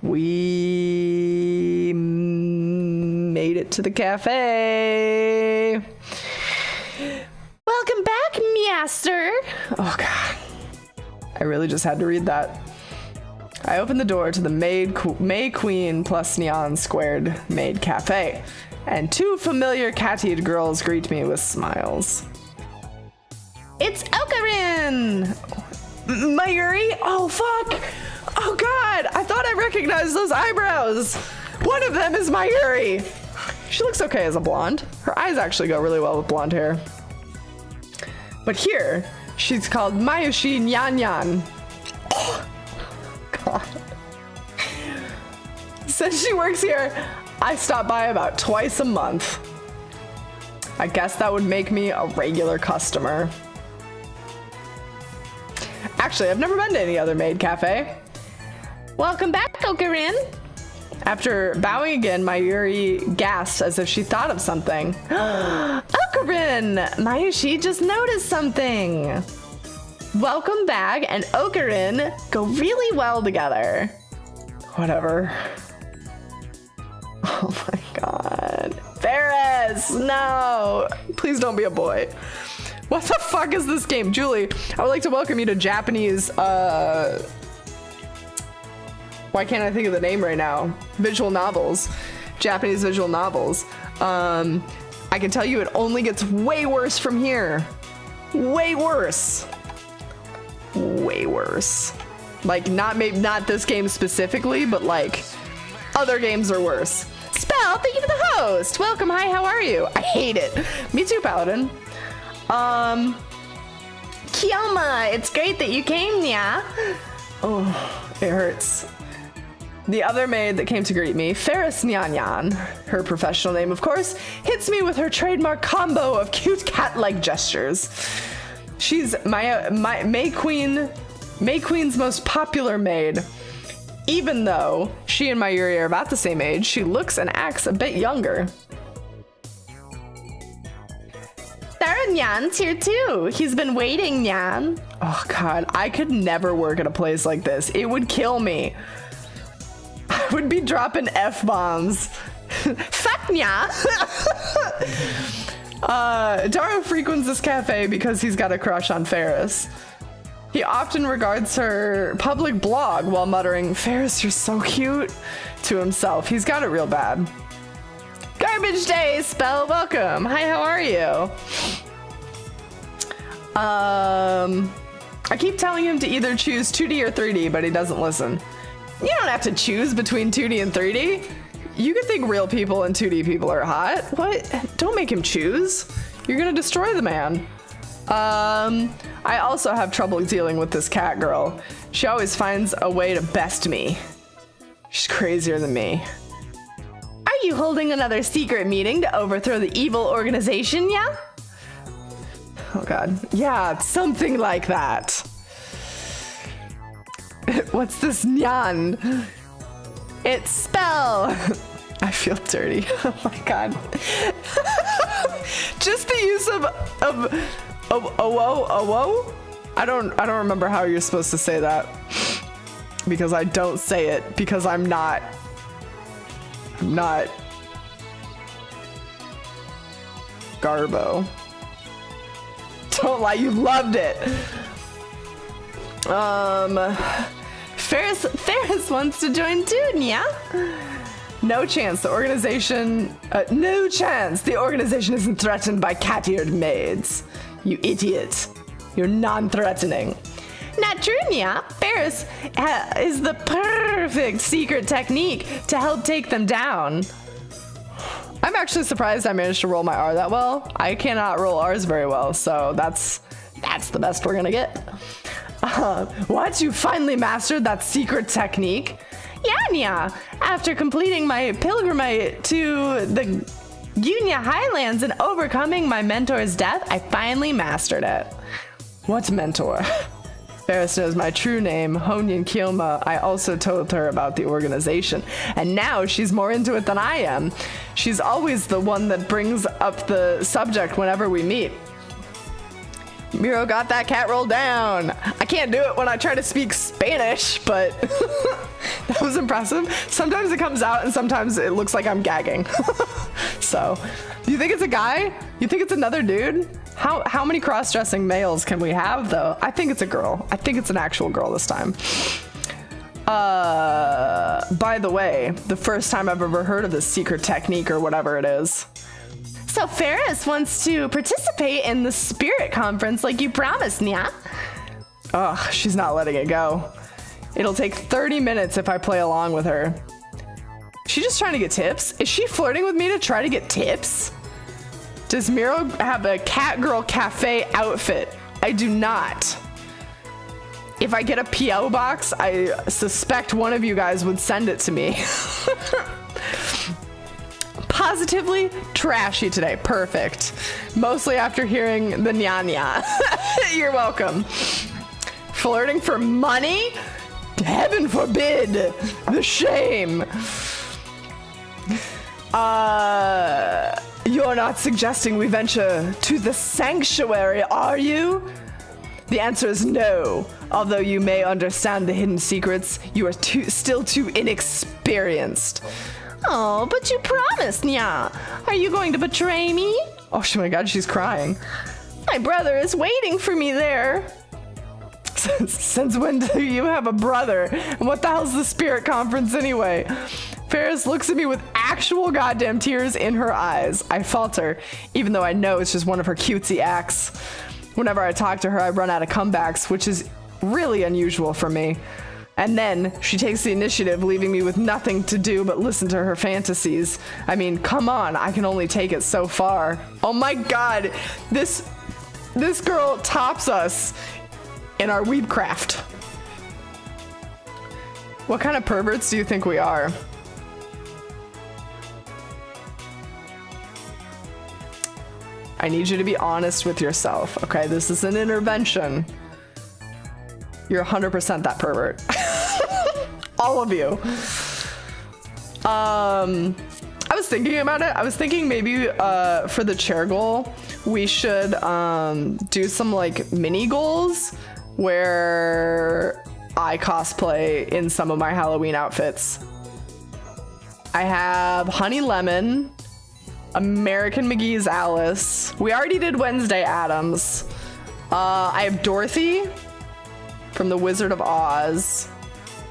We made it to the cafe. Welcome back, Master. Oh, God. I really just had to read that. I opened the door to the May Queen plus Neon Squared Maid Cafe, and two familiar cat-eared girls greet me with smiles. It's Okarin! Mayuri? Oh, fuck! Oh, God! I thought I recognized those eyebrows! One of them is Mayuri! She looks okay as a blonde. Her eyes actually go really well with blonde hair. But here, she's called Mayushi Nyan. Oh, God. Since she works here, I stop by about twice a month. I guess that would make me a regular customer. Actually, I've never been to any other maid cafe. Welcome back, Okarin. After bowing again, Mayuri gasped as if she thought of something. Okarin! Mayushi just noticed something. Welcome back and Okarin go really well together. Whatever. Oh my God. Ferris, no. Please don't be a boy. What the fuck is this game? Julie, I would like to welcome you to Japanese, why can't I think of the name right now? Visual novels. Japanese visual novels. I can tell you it only gets way worse from here. Way worse. Way worse. Like, not this game specifically, but like, other games are worse. Spell, thank you for the host. Welcome, hi, how are you? I hate it. Me too, Paladin. Kyoma, it's great that you came, yeah? Oh, it hurts. The other maid that came to greet me, Ferris Nyan, her professional name, of course, hits me with her trademark combo of cute cat-like gestures. She's May Queen's most popular maid. Even though she and Mayuri are about the same age, she looks and acts a bit younger. Sarah Nyan's here too. He's been waiting, Nyan. Oh God, I could never work at a place like this. It would kill me. I would be dropping F-bombs. Fuck nya. Daru frequents this cafe because he's got a crush on Ferris. He often regards her public blog while muttering, "Ferris, you're so cute," to himself. He's got it real bad. Garbage day, Spell, welcome. Hi, how are you? I keep telling him to either choose 2D or 3D, but he doesn't listen. You don't have to choose between 2D and 3D. You could think real people and 2D people are hot. What? Don't make him choose. You're gonna destroy the man. I also have trouble dealing with this cat girl. She always finds a way to best me. She's crazier than me. Are you holding another secret meeting to overthrow the evil organization, yeah? Oh god. Yeah, something like that. What's this nyan? It's spell. I feel dirty. Oh my god. Just the use of owo. I don't remember how you're supposed to say that. Because I don't say it because I'm not Garbo. Don't lie, you loved it. Ferris wants to join too, yeah? No chance. The organization isn't threatened by cat-eared maids. You idiot. You're non-threatening. Not true, yeah. Ferris is the perfect secret technique to help take them down. I'm actually surprised I managed to roll my R that well. I cannot roll R's very well, so that's the best we're gonna get. What? You finally mastered that secret technique? Yeah. After completing my pilgrimage to the Gunya Highlands and overcoming my mentor's death, I finally mastered it. What's mentor? Ferris knows my true name, Honyan Kyoma. I also told her about the organization, and now she's more into it than I am. She's always the one that brings up the subject whenever we meet. Miro got that cat roll down. I can't do it when I try to speak Spanish, but that was impressive. Sometimes it comes out and sometimes it looks like I'm gagging. So, do you think it's a guy? You think it's another dude? How many cross-dressing males can we have though? I think it's a girl. I think it's an actual girl this time. By the way, the first time I've ever heard of this secret technique or whatever it is. So Ferris wants to participate in the spirit conference like you promised, Nya. Ugh, she's not letting it go. It'll take 30 minutes if I play along with her. She just trying to get tips? Is she flirting with me to try to get tips? Does Miro have a cat girl cafe outfit? I do not. If I get a PO box, I suspect one of you guys would send it to me. Positively trashy today. Perfect. Mostly after hearing the nya. You're welcome. Flirting for money? Heaven forbid. The shame. You're not suggesting we venture to the sanctuary, are you? The answer is no. Although you may understand the hidden secrets, you are still too inexperienced. Oh, but you promised, Nya. Are you going to betray me? Oh my god, she's crying. My brother is waiting for me there. Since when do you have a brother? And what the hell's the spirit conference anyway? Ferris looks at me with actual goddamn tears in her eyes. I falter, even though I know it's just one of her cutesy acts. Whenever I talk to her, I run out of comebacks, which is really unusual for me. And then she takes the initiative, leaving me with nothing to do but listen to her fantasies. I mean, come on, I can only take it so far. Oh my god, this girl tops us in our weebcraft. What kind of perverts do you think we are? I need you to be honest with yourself, okay? This is an intervention. You're 100% that pervert. All of you. I was thinking about it. I was thinking maybe for the chair goal, we should do some like mini goals where I cosplay in some of my Halloween outfits. I have Honey Lemon, American McGee's Alice. We already did Wednesday Addams. I have Dorothy from The Wizard of Oz.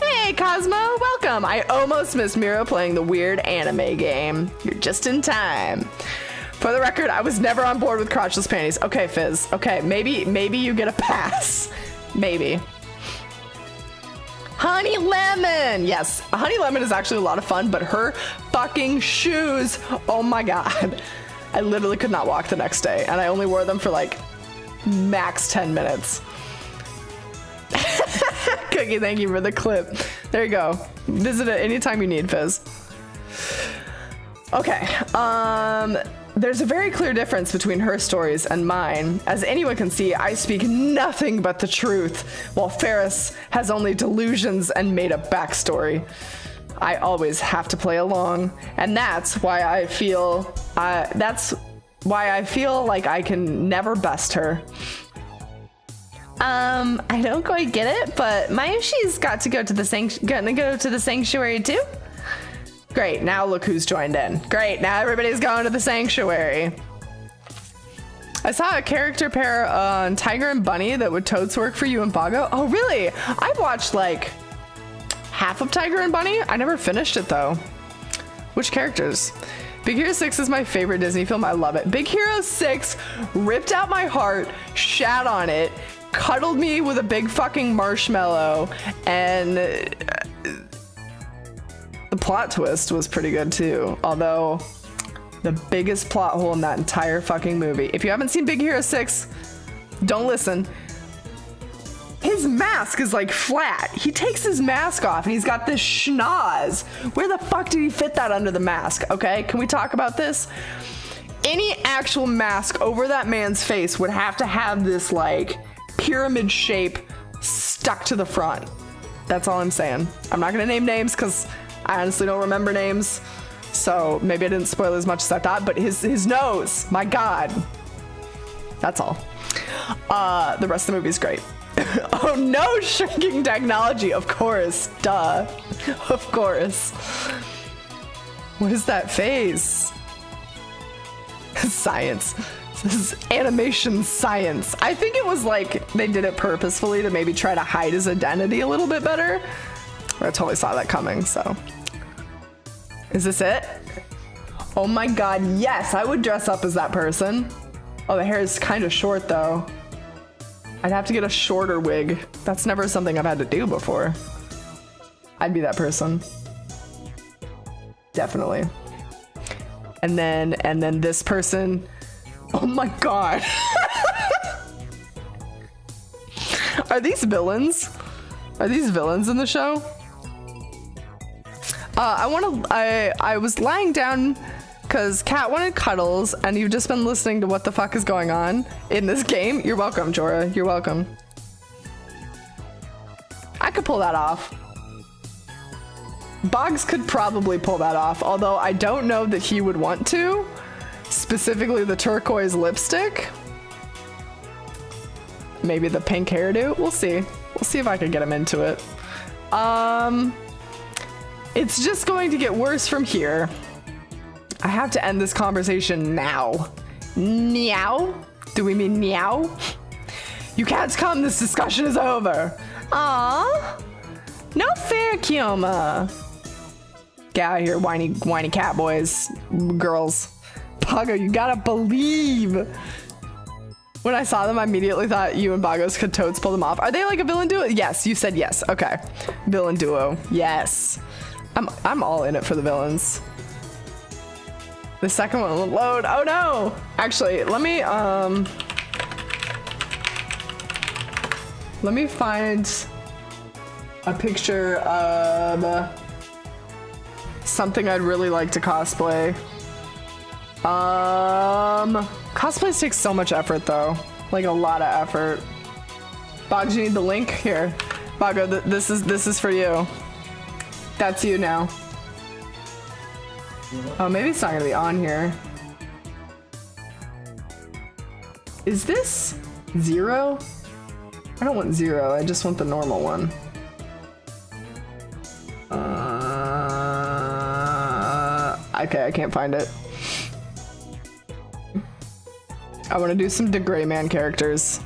Hey, Cosmo, welcome. I almost missed Miro playing the weird anime game. You're just in time. For the record, I was never on board with crotchless panties. Okay, Fizz. Okay, maybe you get a pass. Maybe. Honey Lemon. Yes, Honey Lemon is actually a lot of fun, but her fucking shoes, oh my God. I literally could not walk the next day, and I only wore them for like max 10 minutes. Cookie, thank you for the clip. There you go. Visit it anytime you need, Fizz. Okay, there's a very clear difference between her stories and mine. As anyone can see, I speak nothing but the truth, while Ferris has only delusions and made up backstory. I always have to play along, and that's why I feel like I can never best her. I don't quite get it, but Mayushi's got to go to the sanctuary too? Great, now look who's joined in. Great, now everybody's going to the sanctuary. I saw a character pair on Tiger and Bunny that would totes work for you and Bago. Oh, really? I've watched like half of Tiger and Bunny. I never finished it though. Which characters? Big Hero 6 is my favorite Disney film. I love it. Big Hero 6 ripped out my heart, shat on it, cuddled me with a big fucking marshmallow, and the plot twist was pretty good too. Although the biggest plot hole in that entire fucking movie. If you haven't seen Big Hero 6, don't listen. His mask is like flat. He takes his mask off and he's got this schnoz. Where the fuck did he fit that under the mask? Okay, can we talk about this? Any actual mask over that man's face would have to have this like pyramid shape stuck to the front. That's all I'm saying. I'm not gonna name names because I honestly don't remember names. So maybe I didn't spoil as much as I thought, but his nose, my God. That's all. The rest of the movie is great. Oh no, shrinking technology, of course, duh. Of course. What is that face? Science. This is animation science. I think it was like they did it purposefully to maybe try to hide his identity a little bit better. I totally saw that coming, so. Is this it? Oh my God, yes, I would dress up as that person. Oh, the hair is kind of short though. I'd have to get a shorter wig. That's never something I've had to do before. I'd be that person. Definitely. And then this person. Oh my God. Are these villains? Are these villains in the show? I was lying down because Kat wanted cuddles, and you've just been listening to what the fuck is going on in this game. You're welcome, Jorah. You're welcome. I could pull that off. Boggs could probably pull that off, although I don't know that he would want to. Specifically the turquoise lipstick. Maybe the pink hairdo. We'll see. We'll see if I can get him into it. It's just going to get worse from here. I have to end this conversation now. Meow? Do we mean meow? You can't come, this discussion is over. Aww. No fair, Kioma. Get out of here, whiny cat boys, girls. Bago, you gotta believe. When I saw them, I immediately thought you and Bogos could totes pull them off. Are they like a villain duo? Yes, you said yes. Okay. Villain duo. Yes. I'm all in it for the villains. The second one won't load. Oh no! Actually, let me find a picture of something I'd really like to cosplay. Cosplays take so much effort though. Like a lot of effort. Boggs, you need the link? Here. Bago, this is for you. That's you now. Oh, maybe it's not gonna be on here. Is this 0? I don't want 0, I just want the normal one. Okay, I can't find it. I want to do some Gray Man characters,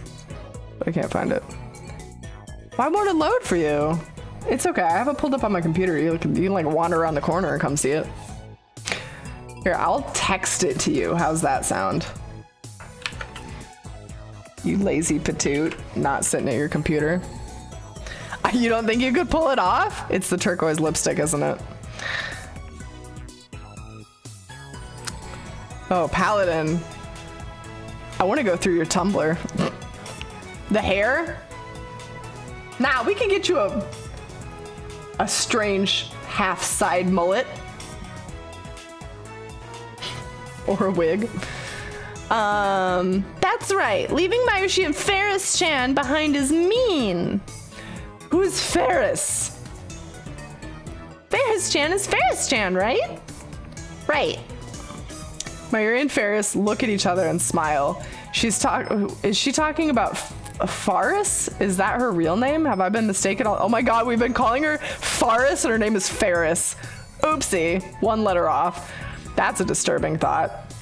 but I can't find it. Why won't it load for you? It's okay, I have it pulled up on my computer. You can like wander around the corner and come see it. Here, I'll text it to you. How's that sound? You lazy patoot, not sitting at your computer. You don't think you could pull it off? It's the turquoise lipstick, isn't it? Oh, Paladin. I want to go through your Tumblr. The hair? Nah, we can get you a strange half-side mullet. Or a wig. That's right. Leaving Mayushi and Ferris-chan behind is mean. Who's Ferris? Ferris-chan is Ferris-chan, right? Right. Mayuri and Ferris look at each other and smile. Is she talking about Faris? Is that her real name? Have I been mistaken? Oh my god, we've been calling her Faris and her name is Ferris. Oopsie, one letter off. That's a disturbing thought.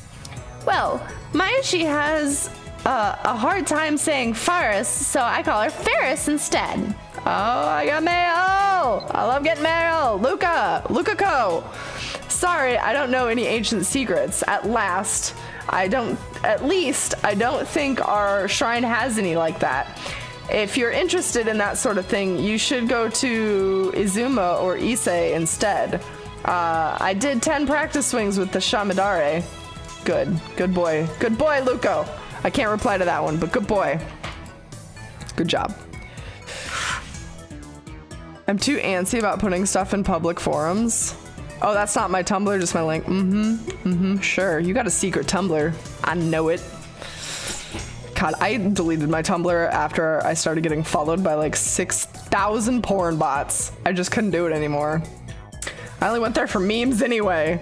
Well, Mayushi has a hard time saying Faris, so I call her Ferris instead. Oh, I got mail! I love getting mail! Luca Co! Sorry, I don't know any ancient secrets. At least, I don't think our shrine has any like that. If you're interested in that sort of thing, you should go to Izuma or Issei instead. I did 10 practice swings with the Shamidare. Good boy, Luco. I can't reply to that one, but good boy. Good job. I'm too antsy about putting stuff in public forums. Oh, that's not my Tumblr, just my link. Sure. You got a secret Tumblr. I know it. God, I deleted my Tumblr after I started getting followed by like 6,000 porn bots. I just couldn't do it anymore. I only went there for memes anyway.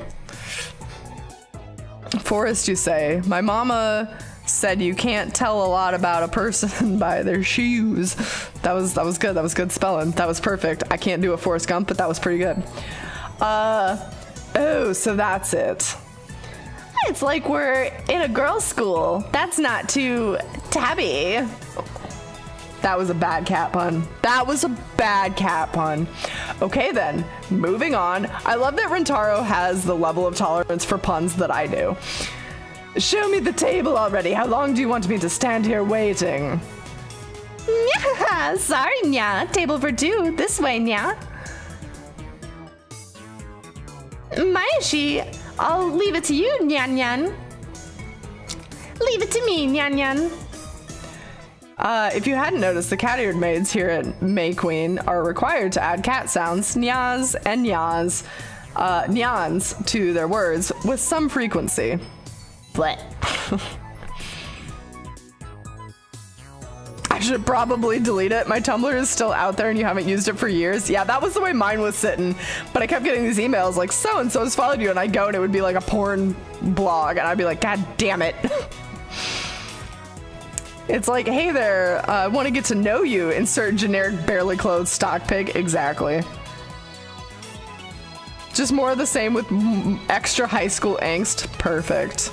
Forrest, you say. My mama said you can't tell a lot about a person by their shoes. That was good. That was good spelling. That was perfect. I can't do a Forrest Gump, but that was pretty good. Oh, so that's it. It's like we're in a girls' school. That's not too tabby. That was a bad cat pun. Okay then, moving on. I love that Rentaro has the level of tolerance for puns that I do. Show me the table already. How long do you want me to stand here waiting? Nya, sorry, Nya. Table for two. This way, Nya. Mayushi, I'll leave it to you, Nyan Nyan. Leave it to me, Nyan Nyan. If you hadn't noticed, the cat-eared maids here at May Queen are required to add cat sounds, nyas and nyas, nyans to their words with some frequency. What? I should probably delete it. My Tumblr is still out there and you haven't used it for years. Yeah, that was the way mine was sitting. But I kept getting these emails like, so-and-so's followed you, and I'd go and it would be like a porn blog, and I'd be like, God damn it. It's like, hey there, I want to get to know you. Insert generic barely clothed stock pic. Exactly. Just more of the same with extra high school angst. Perfect.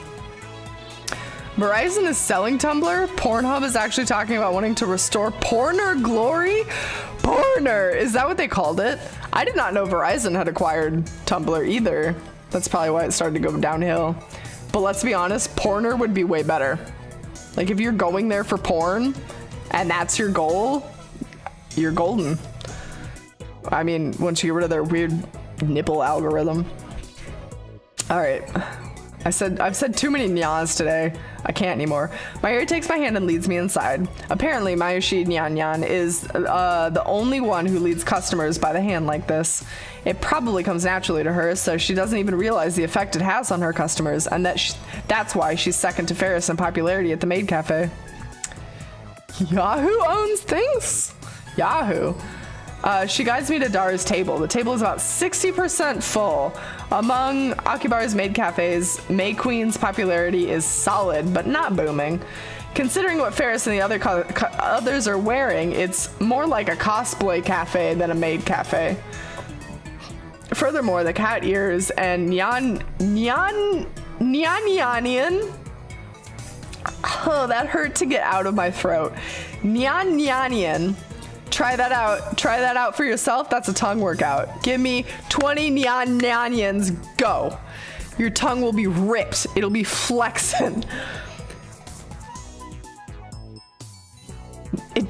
Verizon is selling Tumblr. Pornhub is actually talking about wanting to restore Porner glory. Porner, is that what they called it? I did not know Verizon had acquired Tumblr either. That's probably why it started to go downhill. But let's be honest, Porner would be way better. Like if you're going there for porn and that's your goal, you're golden. I mean, once you get rid of their weird nipple algorithm. All right. I've said too many nyas today. I can't anymore. Mayuri takes my hand and leads me inside. Apparently, Mayushi Nyan Nyan is the only one who leads customers by the hand like this. It probably comes naturally to her, so she doesn't even realize the effect it has on her customers, and that's why she's second to Ferris in popularity at the Maid Cafe. Yahoo owns things? Yahoo. She guides me to Dara's table. The table is about 60% full. Among Akibare's maid cafes, May Queen's popularity is solid, but not booming. Considering what Ferris and the others are wearing, it's more like a cosplay cafe than a maid cafe. Furthermore, the cat ears and Nyanian. Oh, that hurt to get out of my throat. Nyanian. Try that out. Try that out for yourself. That's a tongue workout. Give me 20 nyanyans. Go. Your tongue will be ripped. It'll be flexing. It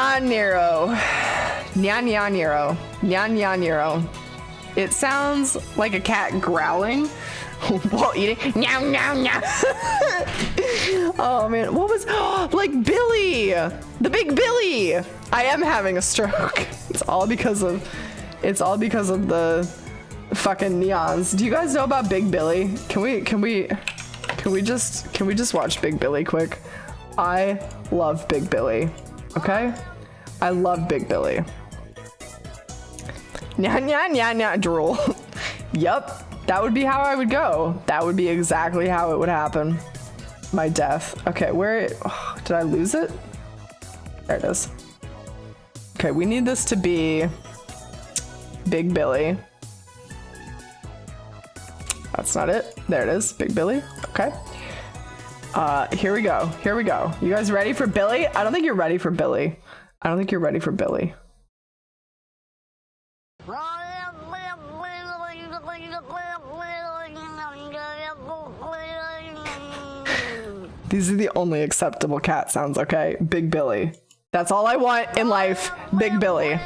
Nyanyaniro. Nyanyaniro. Nyanyaniro. It sounds like a cat growling while eating. Meow, meow, meow. Oh man, what was, like Billy, the big Billy. I am having a stroke. It's all because of the fucking neons. Do you guys know about Big Billy? Can we just watch Big Billy quick? I love Big Billy. Okay? I love Big Billy. Nya nya nya nya drool. Yup. That would be how I would go. That would be exactly how it would happen. My death. Okay, where, did I lose it? There it is. Okay, we need this to be Big Billy. That's not it. There it is, Big Billy. Okay. Here we go. Here we go. You guys ready for Billy? I don't think you're ready for Billy. I don't think you're ready for Billy. These are the only acceptable cat sounds, okay? Big Billy. That's all I want in life. Big Billy.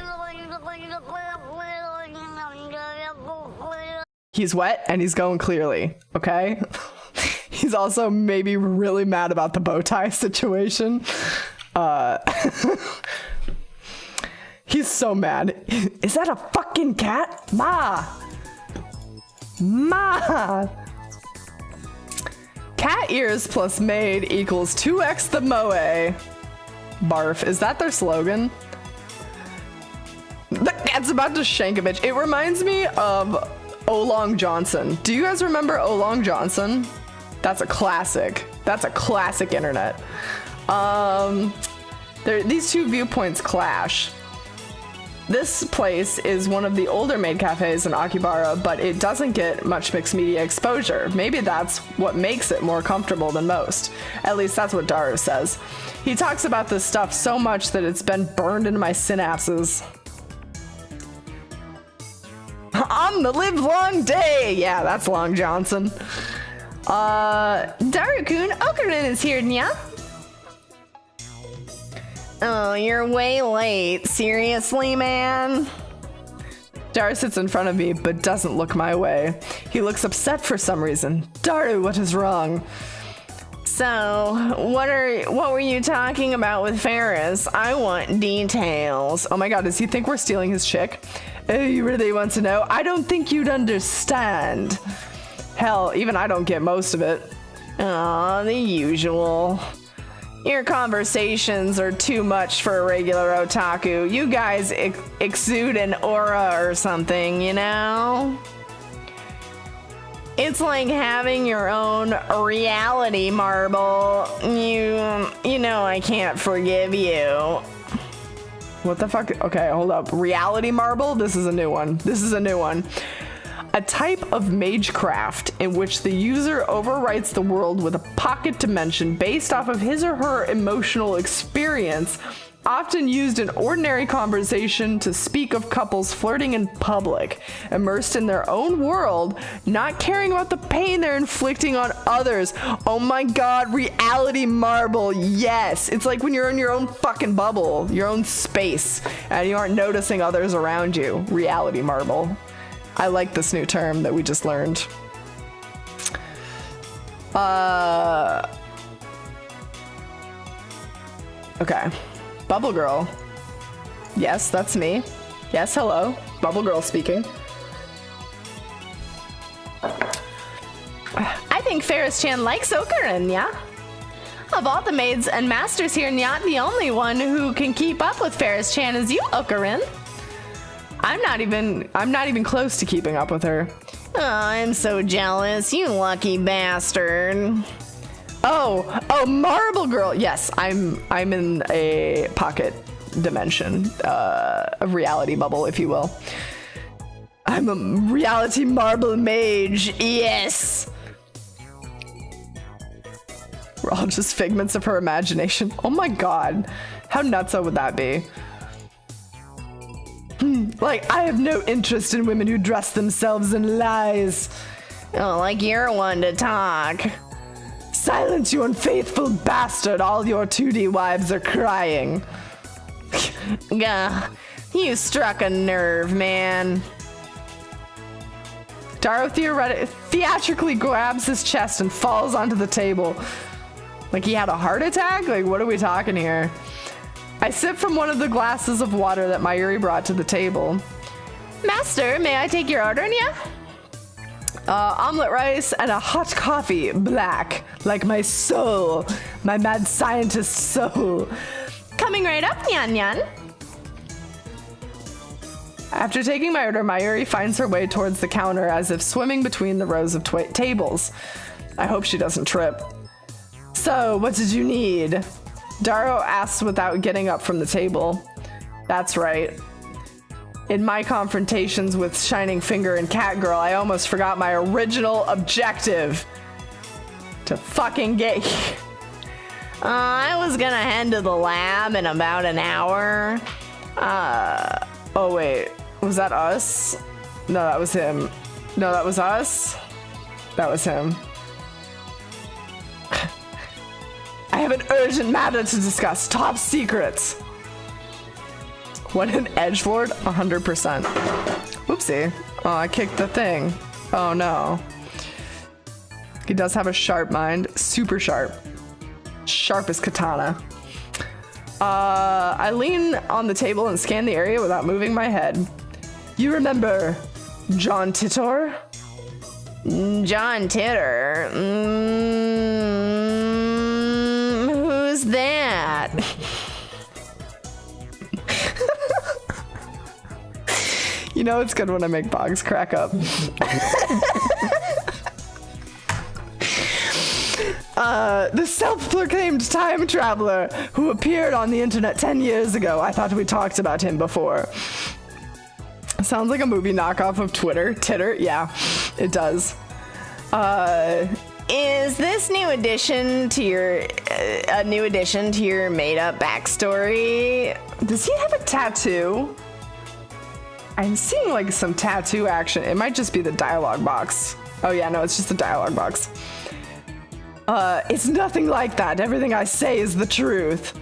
He's wet and he's going clearly, okay? He's also maybe really mad about the bow tie situation. He's so mad. Is that a fucking cat? Ma! Ma! Cat ears plus maid equals 2x the moe. Barf. Is that their slogan? The cat's about to shank a bitch. It reminds me of Olong Johnson. Do you guys remember Olong Johnson? That's a classic. That's a classic internet. These two viewpoints clash. This place is one of the older maid cafes in Akibara, but it doesn't get much mixed media exposure. Maybe that's what makes it more comfortable than most. At least that's what Daru says. He talks about this stuff so much that it's been burned into my synapses. On the live long day! Yeah, that's Long Johnson. Daru-kun, Okurin is here, nya? Oh, you're way late. Seriously, man? Daru sits in front of me, but doesn't look my way. He looks upset for some reason. Daru, what is wrong? So, what were you talking about with Ferris? I want details. Oh my god, does he think we're stealing his chick? Oh, you really want to know? I don't think you'd understand. Hell, even I don't get most of it. Aw, the usual. Your conversations are too much for a regular otaku. You guys exude an aura or something, you know? It's like having your own reality marble. You know I can't forgive you. What the fuck? Okay, hold up. Reality marble? This is a new one. This is a new one. A type of magecraft in which the user overwrites the world with a pocket dimension based off of his or her emotional experience, often used in ordinary conversation to speak of couples flirting in public, immersed in their own world, not caring about the pain they're inflicting on others. Oh my god, reality marble, yes! It's like when you're in your own fucking bubble, your own space, and you aren't noticing others around you. Reality marble. I like this new term that we just learned. Okay. Bubble Girl. Yes, that's me. Yes, hello. Bubble Girl speaking. I think Ferris-chan likes Okurin, yeah? Of all the maids and masters here, not the only one who can keep up with Ferris-chan is you, Okurin. I'm not even close to keeping up with her. Oh, I'm so jealous, you lucky bastard. Oh, Marble Girl. Yes, I'm in a pocket dimension, a reality bubble, if you will. I'm a reality marble mage, yes! We're all just figments of her imagination. Oh my god. How nutso would that be? Like, I have no interest in women who dress themselves in lies. Oh, like you're one to talk. Silence, you unfaithful bastard. All your 2D wives are crying. Gah, you struck a nerve, man. Daro theatrically grabs his chest and falls onto the table. Like he had a heart attack? Like, what are we talking here? I sip from one of the glasses of water that Mayuri brought to the table. Master, may I take your order, Nya? Omelet rice and a hot coffee, black, like my soul, my mad scientist soul. Coming right up, Nyan Nyan. After taking my order, Mayuri finds her way towards the counter as if swimming between the rows of tables. I hope she doesn't trip. So, what did you need? Daro asks without getting up from the table. That's right. In my confrontations with Shining Finger and Catgirl, I almost forgot my original objective. To fucking get here. I was gonna head to the lab in about an hour. Oh wait, was that us? No, that was him. No, that was us? That was him. I have an urgent matter to discuss. Top secrets. What an edgelord? 100%. Whoopsie. Oh, I kicked the thing. Oh no. He does have a sharp mind. Super sharp. Sharp as katana. I lean on the table and scan the area without moving my head. You remember John Titor? John Titor? Who's that? You know it's good when I make Boggs crack up. The self-proclaimed time traveler who appeared on the internet 10 years ago. I thought we talked about him before. Sounds like a movie knockoff of Twitter. Titter? Yeah, it does. Is this new addition to your made-up backstory? Does he have a tattoo? I'm seeing like some tattoo action. It might just be the dialogue box. Oh yeah, no, it's just the dialogue box. It's nothing like that. Everything I say is the truth.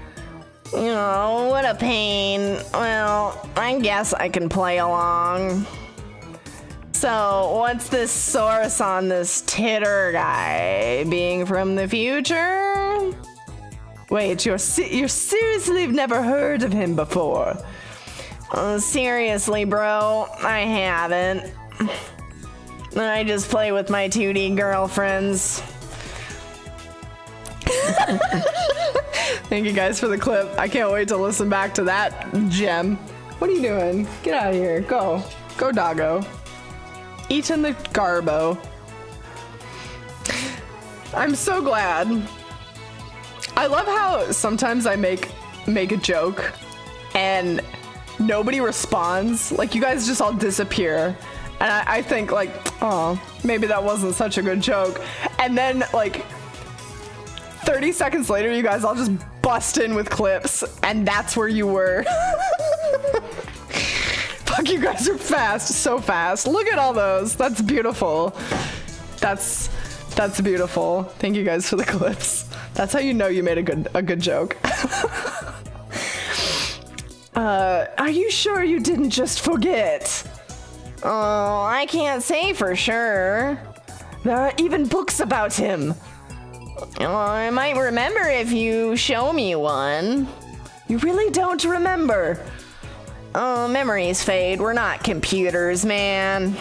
Oh, what a pain. Well, I guess I can play along. So, what's this source on this Titor guy? Being from the future? Wait, you're seriously never heard of him before? Seriously, bro, I haven't. I just play with my 2D girlfriends. Thank you guys for the clip. I can't wait to listen back to that gem. What are you doing? Get out of here. Go. Go, doggo. Eating the garbo. I'm so glad. I love how sometimes I make a joke and nobody responds. Like, you guys just all disappear. And I think, like, oh, maybe that wasn't such a good joke. And then, like, 30 seconds later, you guys all just bust in with clips, and that's where you were. Fuck, you guys are fast, so fast. Look at all those. That's beautiful. That's beautiful. Thank you guys for the clips. That's how you know you made a good joke. Are you sure you didn't just forget? Oh, I can't say for sure. There are even books about him. Well, I might remember if you show me one. You really don't remember? Oh, memories fade. We're not computers, man.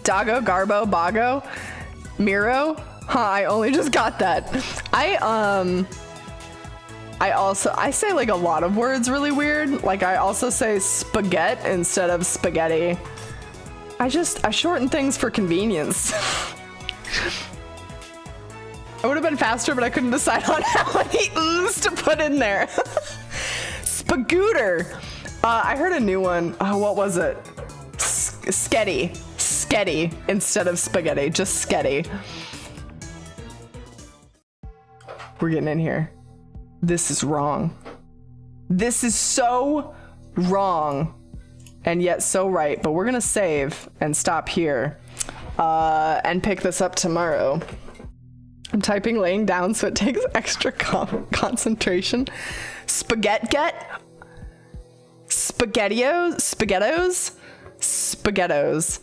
Doggo, Garbo, Bago, Miro? Huh, I only just got that. I say like a lot of words really weird. Like I also say spaghetti instead of spaghetti. I shorten things for convenience. I would have been faster, but I couldn't decide on how many oohs to put in there. Spagooter. I heard a new one. Oh, what was it? Sketty instead of spaghetti, just sketty. We're getting in here. This is wrong. This is so wrong and yet so right, but we're gonna save and stop here and pick this up tomorrow. I'm typing laying down so it takes extra concentration. Spaghettos.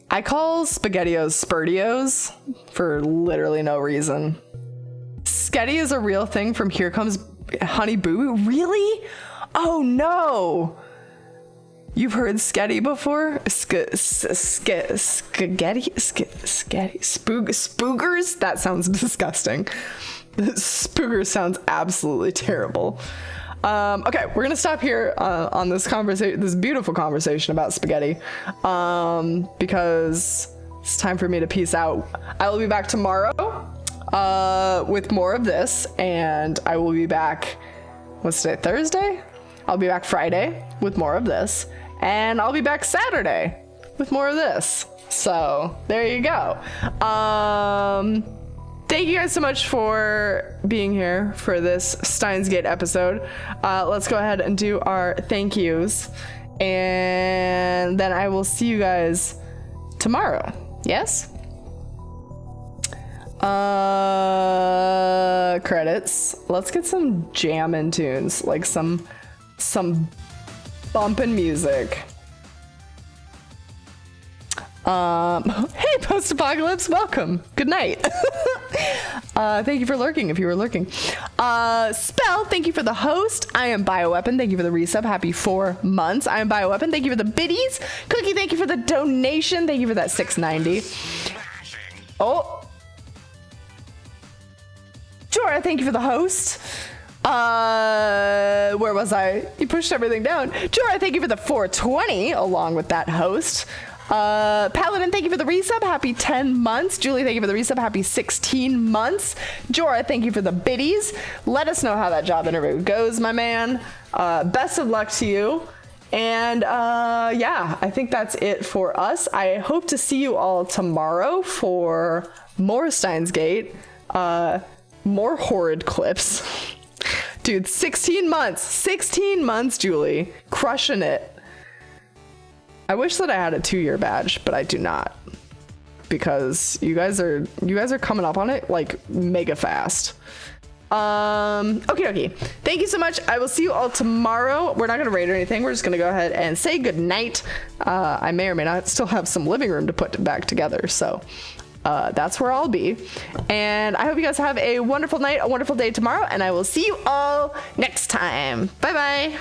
I call SpaghettiOs Spurtios for literally no reason. Sketty is a real thing from Here Comes Honey Boo. Really? Oh no. You've heard sketty before? Spoogers? That sounds disgusting. Spoogers sounds absolutely terrible. Okay, we're gonna stop here on this conversation, this beautiful conversation about spaghetti, because it's time for me to peace out. I will be back tomorrow with more of this, and I will be back, what's today, Thursday? I'll be back Friday with more of this, and I'll be back Saturday with more of this. So there you go. Thank you guys so much for being here for this Steins Gate episode. Let's go ahead and do our thank yous, and then I will see you guys tomorrow. Yes? Credits. Let's get some jammin' tunes, like some bumpin' music. Hey, post-apocalypse, welcome. Good night. Thank you for lurking if you were lurking. Spell, thank you for the host. I am Bioweapon, thank you for the resub. Happy 4 months. I am Bioweapon, thank you for the biddies. Cookie, thank you for the donation. Thank you for that $6.90. Oh. Jorah, thank you for the host. Where was I? You pushed everything down. Jorah, thank you for the 420 along with that host. Paladin, thank you for the resub. Happy 10 months. Julie, thank you for the resub. Happy 16 months. Jorah, thank you for the biddies. Let us know how that job interview goes, my man. Best of luck to you. And yeah, I think that's it for us. I hope to see you all tomorrow for more Steins Gate, more horrid clips. Dude, 16 months, Julie. Crushing it. I wish that I had a 2-year badge, but I do not, because you guys are coming up on it like mega fast. Okay. Thank you so much. I will see you all tomorrow. We're not gonna raid or anything. We're just gonna go ahead and say good night. I may or may not still have some living room to put back together, so that's where I'll be. And I hope you guys have a wonderful night, a wonderful day tomorrow, and I will see you all next time. Bye bye.